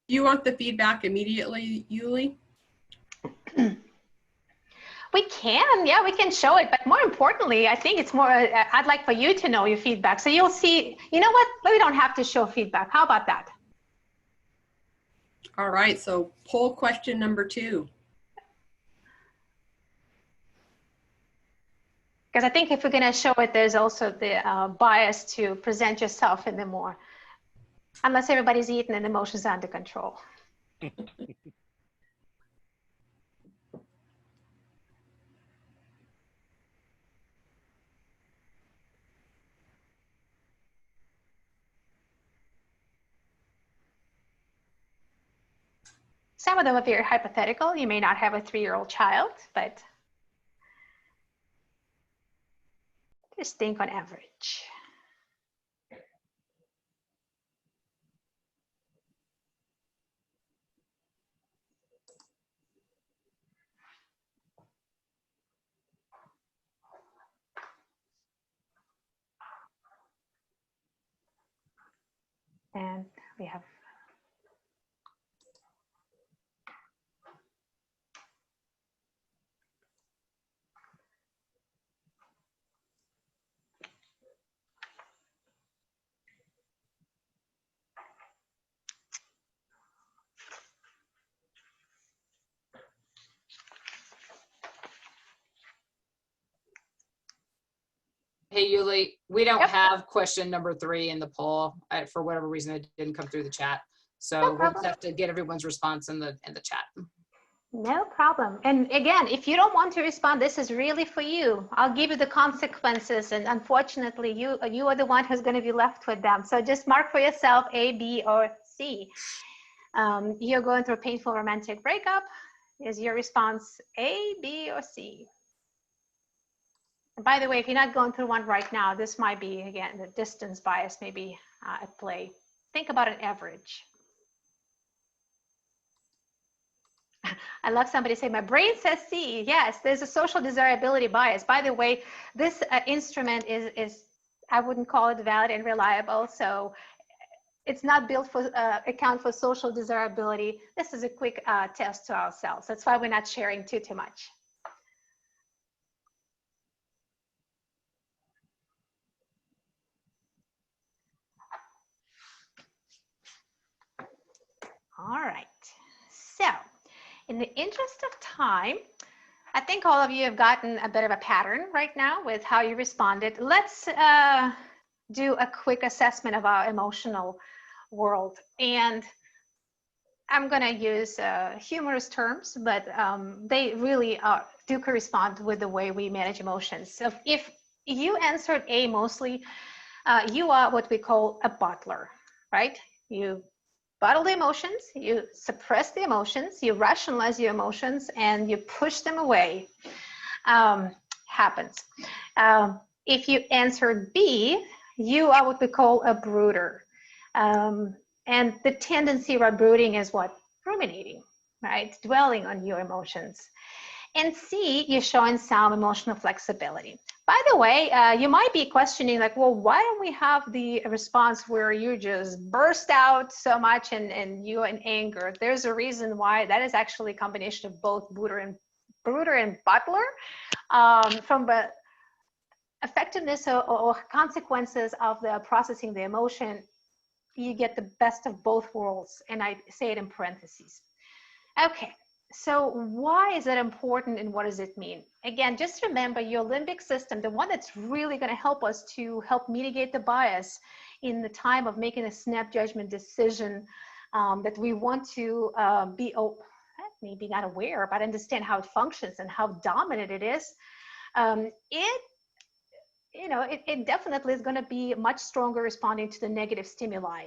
Do you want the feedback immediately, Yuli? We can, yeah, we can show it. But more importantly, I think it's more, I'd like for you to know your feedback. So you'll see, you know what? We don't have to show feedback. How about that? All right, so poll question number 2. Because I think if we're going to show it, there's also the bias to present yourself in the more, unless everybody's eating and emotions are under control. Some of them are very hypothetical. You may not have a 3-year-old child, but just think on average. we have. Hey, Yuli, we don't Yep. have question number 3 in the poll. For whatever reason, it didn't come through the chat. So No we'll problem. just have to get everyone's response in the chat. No problem. And again, if you don't want to respond, this is really for you. I'll give you the consequences, and unfortunately, you are the one who's going to be left with them. So just mark for yourself A, B, or C. You're going through a painful romantic breakup. Is your response A, B, or C? And by the way, if you're not going through one right now, this might be, again, the distance bias may be at play. Think about an average. I love somebody say, my brain says C. Yes, there's a social desirability bias. By the way, this instrument is, I wouldn't call it valid and reliable. So it's not built for account for social desirability. This is a quick test to ourselves. That's why we're not sharing too much. All right. So in the interest of time, I think all of you have gotten a bit of a pattern right now with how you responded. Let's do a quick assessment of our emotional world. And I'm going to use humorous terms, but they really do correspond with the way we manage emotions. So if you answered A mostly, you are what we call a bottler, right? You bottle the emotions, you suppress the emotions, you rationalize your emotions, and you push them away. Happens. If you answered B, you are what we call a brooder. And the tendency about brooding is what? Ruminating, right? Dwelling on your emotions. And C, you're showing some emotional flexibility. By the way, you might be questioning like, well, why don't we have the response where you just burst out so much and you're in anger? There's a reason why. That is actually a combination of both brooder and bottler. From the effectiveness or consequences of the processing the emotion, you get the best of both worlds. And I say it in parentheses. Okay. So why is that important and what does it mean? Again, just remember your limbic system, the one that's really going to help us to help mitigate the bias in the time of making a snap judgment decision that we want to be, maybe not aware, but understand how it functions and how dominant it is. It definitely is going to be much stronger responding to the negative stimuli.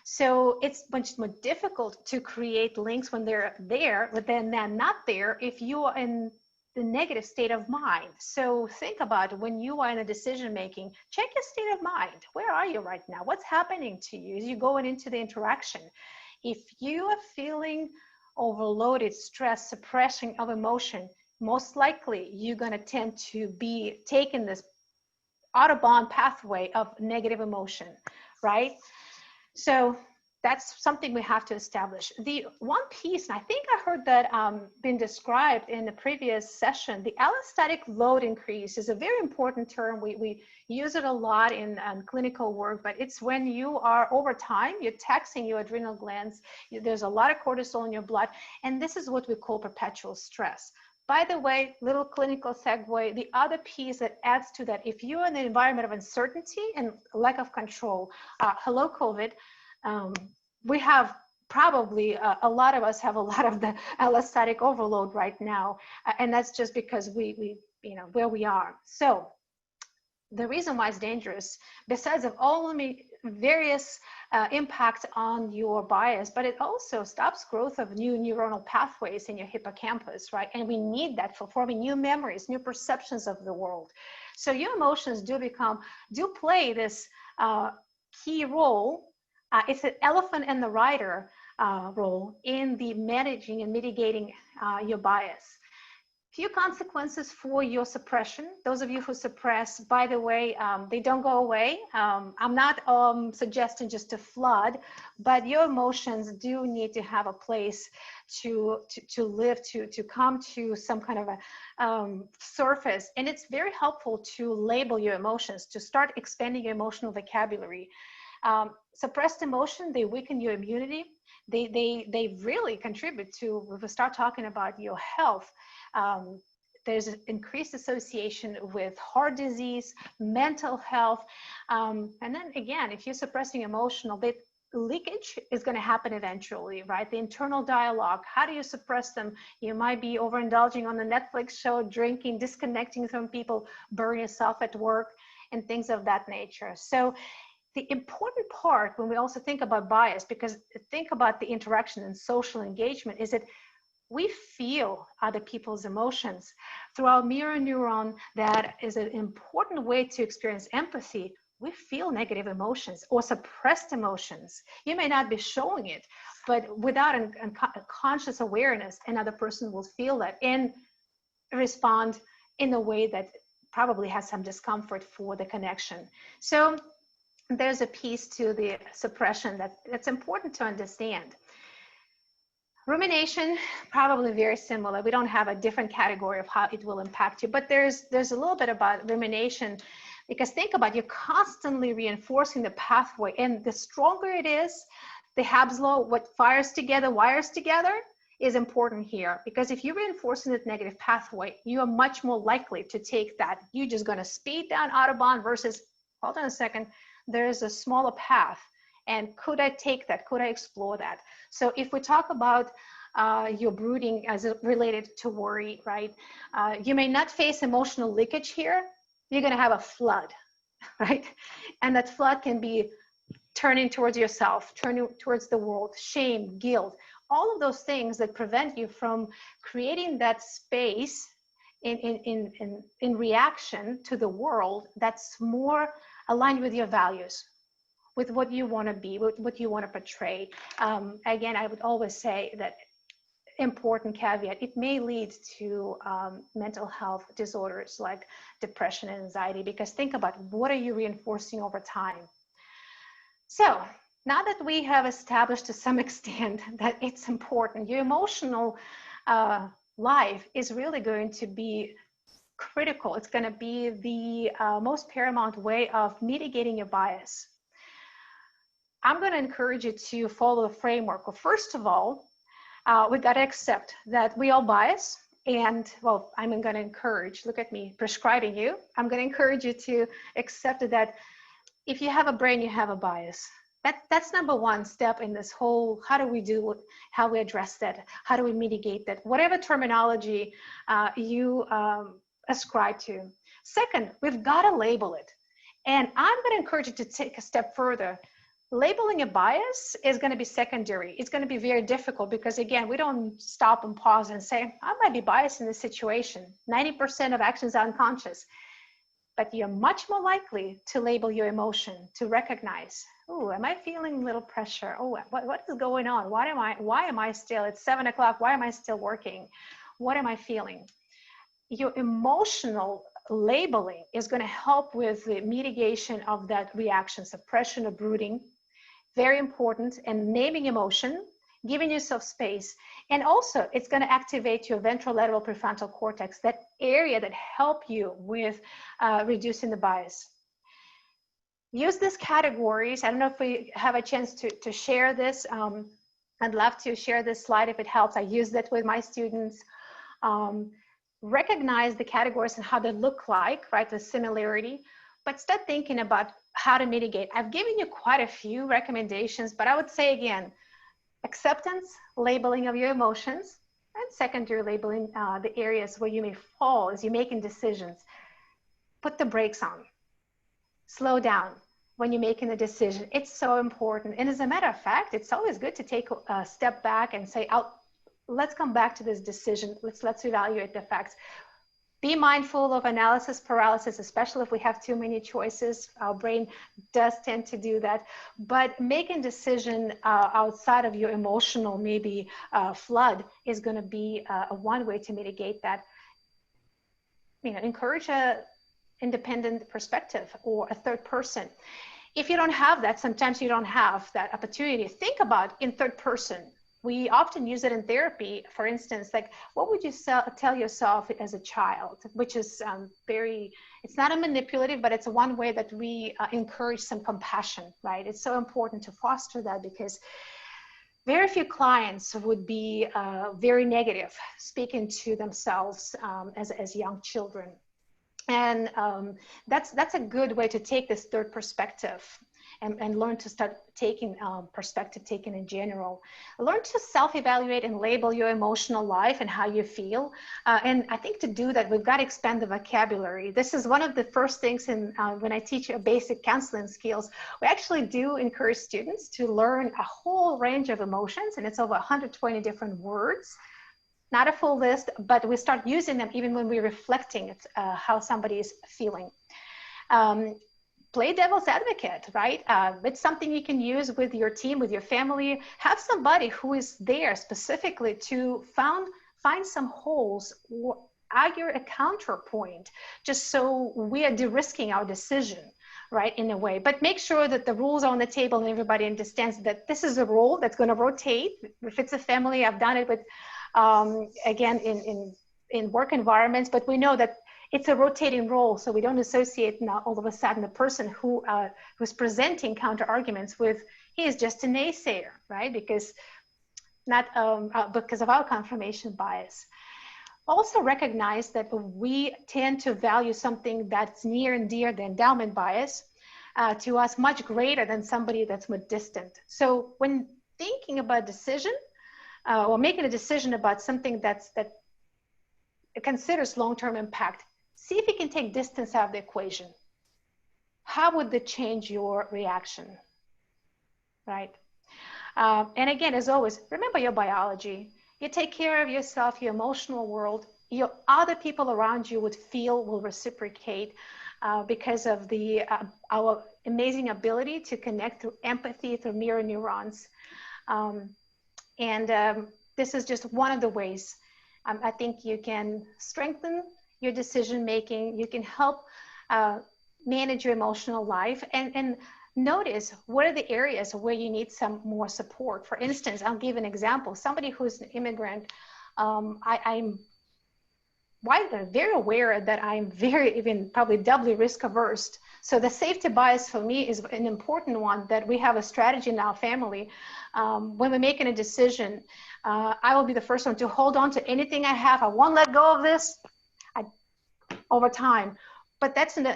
So it's much more difficult to create links when they're there, but then they're not there if you are in the negative state of mind. So think about when you are in a decision making, check your state of mind. Where are you right now? What's happening to you as you're going into the interaction? If you are feeling overloaded, stress, suppression of emotion, most likely you're going to tend to be taking this Autobahn pathway of negative emotion, right? So that's something we have to establish. The one piece, and I think I heard that been described in the previous session, the allostatic load increase is a very important term. We use it a lot in clinical work, but it's when you are over time, you're taxing your adrenal glands, there's a lot of cortisol in your blood, and this is what we call perpetual stress. By the way, little clinical segue, the other piece that adds to that, if you're in an environment of uncertainty and lack of control, hello COVID, we have probably, a lot of us have a lot of the allostatic overload right now. And that's just because we where we are. So the reason why it's dangerous, besides of all the various impacts on your bias, but it also stops growth of new neuronal pathways in your hippocampus, right? And we need that for forming new memories, new perceptions of the world. So your emotions do play this key role. It's an elephant and the rider role in the managing and mitigating your bias. Few consequences for your suppression. Those of you who suppress, by the way, they don't go away. I'm not suggesting just to flood, but your emotions do need to have a place to live, to come to some kind of a surface. And it's very helpful to label your emotions, to start expanding your emotional vocabulary. Suppressed emotion, they weaken your immunity. They really contribute to, if we start talking about your health, there's an increased association with heart disease, mental health. And then again, if you're suppressing emotional, the leakage is going to happen eventually, right? The internal dialogue, how do you suppress them? You might be overindulging on the Netflix show, drinking, disconnecting from people, burn yourself at work, and things of that nature. So the important part when we also think about bias, because think about the interaction and social engagement, is that we feel other people's emotions through our mirror neuron. That is an important way to experience empathy. We feel negative emotions or suppressed emotions. You may not be showing it, but without a conscious awareness, another person will feel that and respond in a way that probably has some discomfort for the connection. So there's a piece to the suppression that's important to understand. Rumination, probably very similar. We don't have a different category of how it will impact you, but there's a little bit about rumination, because think about, you're constantly reinforcing the pathway, and the stronger it is, the Habs law, what fires together, wires together, is important here, because if you're reinforcing that negative pathway, you are much more likely to take that. You're just going to speed down Autobahn versus, hold on a second, there's a smaller path. And could I take that? Could I explore that? So if we talk about your brooding as related to worry, right? You may not face emotional leakage here. You're going to have a flood, right? And that flood can be turning towards yourself, turning towards the world, shame, guilt, all of those things that prevent you from creating that space in reaction to the world that's more aligned with your values, with what you want to be, with what you want to portray. Again, I would always say that important caveat, it may lead to mental health disorders like depression and anxiety, because think about, what are you reinforcing over time? So now that we have established to some extent that it's important, your emotional life is really going to be critical. It's going to be the most paramount way of mitigating your bias. I'm going to encourage you to follow the framework. Well, first of all, we got to accept that we all bias. And well, I'm going to encourage, look at me prescribing you. I'm going to encourage you to accept that if you have a brain, you have a bias. That's number one step in this whole, how do we do, how we address that? How do we mitigate that? Whatever terminology you ascribe to. Second, we've got to label it. And I'm going to encourage you to take a step further. Labeling a bias is going to be secondary. It's going to be very difficult because, again, we don't stop and pause and say, I might be biased in this situation. 90% of actions are unconscious. But you're much more likely to label your emotion, to recognize, oh, am I feeling a little pressure? Oh, what is going on? Why am I still, it's 7 o'clock, why am I still working? What am I feeling? Your emotional labeling is going to help with the mitigation of that reaction, suppression or brooding. Very important. And naming emotion, giving yourself space. And also, it's going to activate your ventrolateral prefrontal cortex, that area that help you with reducing the bias. Use these categories. I don't know if we have a chance to share this. I'd love to share this slide if it helps. I use that with my students. Recognize the categories and how they look like, right, the similarity, but start thinking about how to mitigate. I've given you quite a few recommendations, but I would say again, acceptance, labeling of your emotions, and secondary labeling the areas where you may fall as you're making decisions. Put the brakes on. Slow down when you're making a decision. It's so important. And as a matter of fact, it's always good to take a step back and say, let's come back to this decision. Let's evaluate the facts. Be mindful of analysis paralysis, especially if we have too many choices. Our brain does tend to do that. But making a decision outside of your emotional maybe flood is going to be one way to mitigate that. encourage a independent perspective or a third person. If you don't have that, sometimes you don't have that opportunity. Think about in third person. We often use it in therapy. For instance, like, what would you tell yourself as a child? Which is it's not a manipulative, but it's one way that we encourage some compassion, right? It's so important to foster that, because very few clients would be very negative, speaking to themselves as young children. And that's a good way to take this third perspective and learn to start taking perspective taking in general. Learn to self-evaluate and label your emotional life and how you feel. And I think to do that, we've got to expand the vocabulary. This is one of the first things when I teach basic counseling skills. We actually do encourage students to learn a whole range of emotions, and it's over 120 different words. Not a full list, but we start using them even when we're reflecting how somebody is feeling. Play devil's advocate, right? It's something you can use with your team, with your family. Have somebody who is there specifically to find some holes or argue a counterpoint, just so we are de-risking our decision, right, in a way. But make sure that the rules are on the table and everybody understands that this is a role that's going to rotate. If it's a family, I've done it with again in work environments, but we know that it's a rotating role, so we don't associate now all of a sudden the person who's presenting counter arguments with, he is just a naysayer, right? Because of our confirmation bias. Also recognize that we tend to value something that's near and dear, the endowment bias, to us much greater than somebody that's more distant. So when thinking about decision, or making a decision about something that considers long-term impact, see if you can take distance out of the equation. How would that change your reaction, right? And again, as always, remember your biology. You take care of yourself, your emotional world, your other people around you will reciprocate because of our amazing ability to connect through empathy, through mirror neurons. This is just one of the ways I think you can strengthen your decision making. You can help manage your emotional life and notice what are the areas where you need some more support. For instance, I'll give an example. Somebody who's an immigrant, I'm very aware that I'm even probably doubly risk averse. So the safety bias for me is an important one, that we have a strategy in our family. When we're making a decision, I will be the first one to hold on to anything I have. I won't let go of this over time. But that's an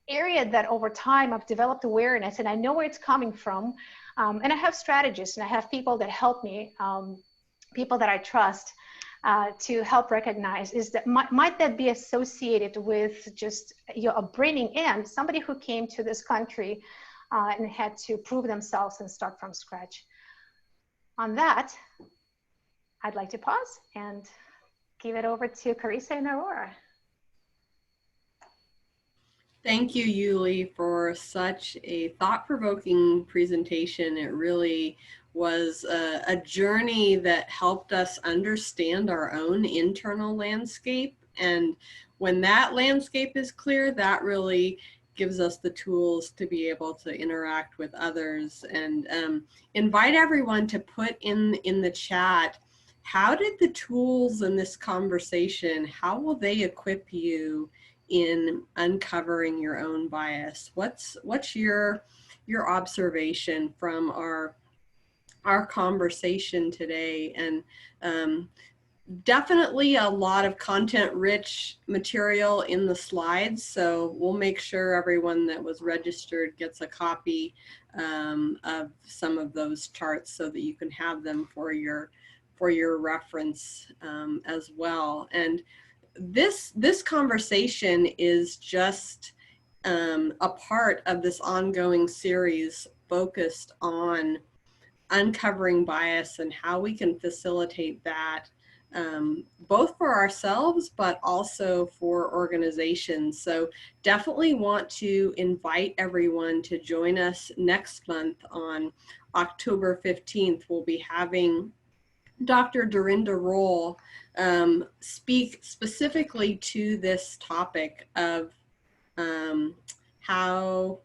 area that over time I've developed awareness and I know where it's coming from. And I have strategists and I have people that help me, people that I trust, to help recognize is that might that be associated with just your upbringing and somebody who came to this country and had to prove themselves and start from scratch. On that, I'd like to pause and give it over to Carissa and Aurora. Thank you, Yuli, for such a thought-provoking presentation. It really was a journey that helped us understand our own internal landscape. And when that landscape is clear, that really gives us the tools to be able to interact with others. And invite everyone to put in the chat, how did the tools in this conversation, how will they equip you in uncovering your own bias? What's your observation from our conversation today? And definitely a lot of content-rich material in the slides, so we'll make sure everyone that was registered gets a copy of some of those charts so that you can have them for your reference as well. And this conversation is just a part of this ongoing series focused on uncovering bias and how we can facilitate that both for ourselves but also for organizations. So definitely want to invite everyone to join us next month on October 15th. We'll be having Dr. Dorinda Roll speak specifically to this topic of how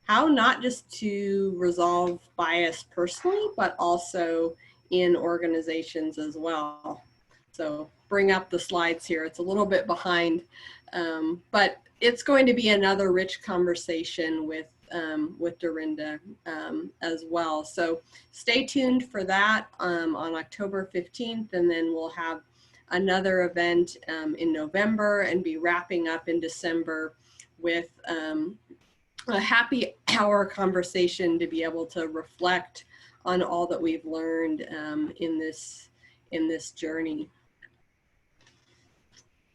not just to resolve bias personally, but also in organizations as well. So bring up the slides here. It's a little bit behind, but it's going to be another rich conversation with Dorinda as well. So stay tuned for that on October 15th, and then we'll have another event in November and be wrapping up in December with a happy hour conversation to be able to reflect on all that we've learned in this journey.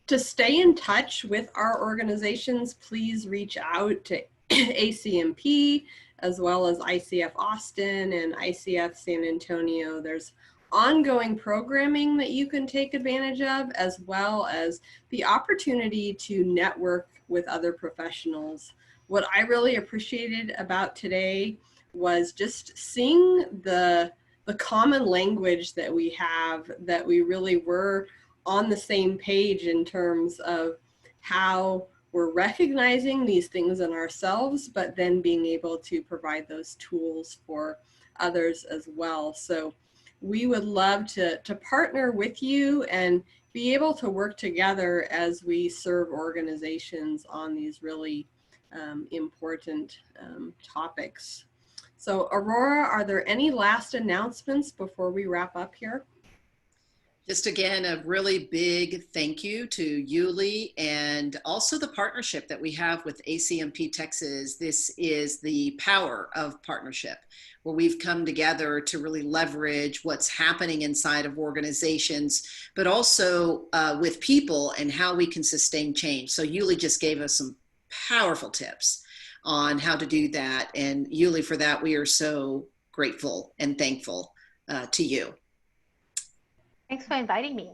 To stay in touch with our organizations, please reach out to ACMP as well as ICF Austin and ICF San Antonio. There's ongoing programming that you can take advantage of, as well as the opportunity to network with other professionals. What I really appreciated about today was just seeing the common language that we have, that we really were on the same page in terms of how we're recognizing these things in ourselves, but then being able to provide those tools for others as well. So we would love to partner with you and be able to work together as we serve organizations on these really important topics. So Aurora, are there any last announcements before we wrap up here? Just again, a really big thank you to Yuli and also the partnership that we have with ACMP Texas. This is the power of partnership, where we've come together to really leverage what's happening inside of organizations, but also with people and how we can sustain change. So Yuli just gave us some powerful tips on how to do that. And Yuli, for that, we are so grateful and thankful to you. Thanks for inviting me.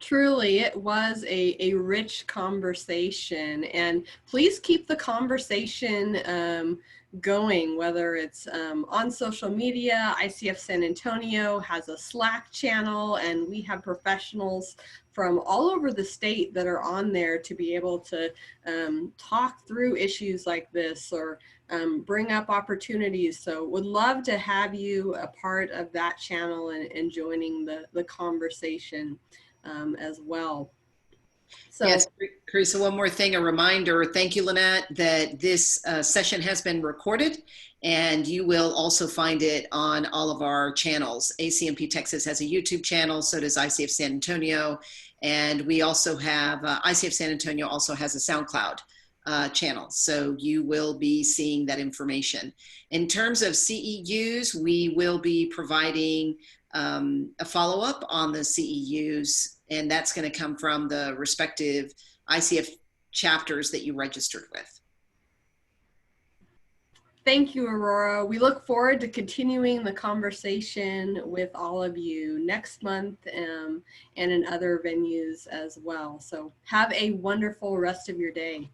Truly, it was a rich conversation, and please keep the conversation going, whether it's on social media. ICF San Antonio has a Slack channel, and we have professionals from all over the state that are on there to be able to talk through issues like this or bring up opportunities. So would love to have you a part of that channel and joining the conversation as well. So, yes, Carissa, one more thing, a reminder. Thank you, Lynette, that this session has been recorded, and you will also find it on all of our channels. ACMP Texas has a YouTube channel, so does ICF San Antonio, and we also have, ICF San Antonio also has a SoundCloud channel, so you will be seeing that information. In terms of CEUs, we will be providing a follow-up on the CEUs, and that's going to come from the respective ICF chapters that you registered with. Thank you, Aurora. We look forward to continuing the conversation with all of you next month and in other venues as well. So have a wonderful rest of your day.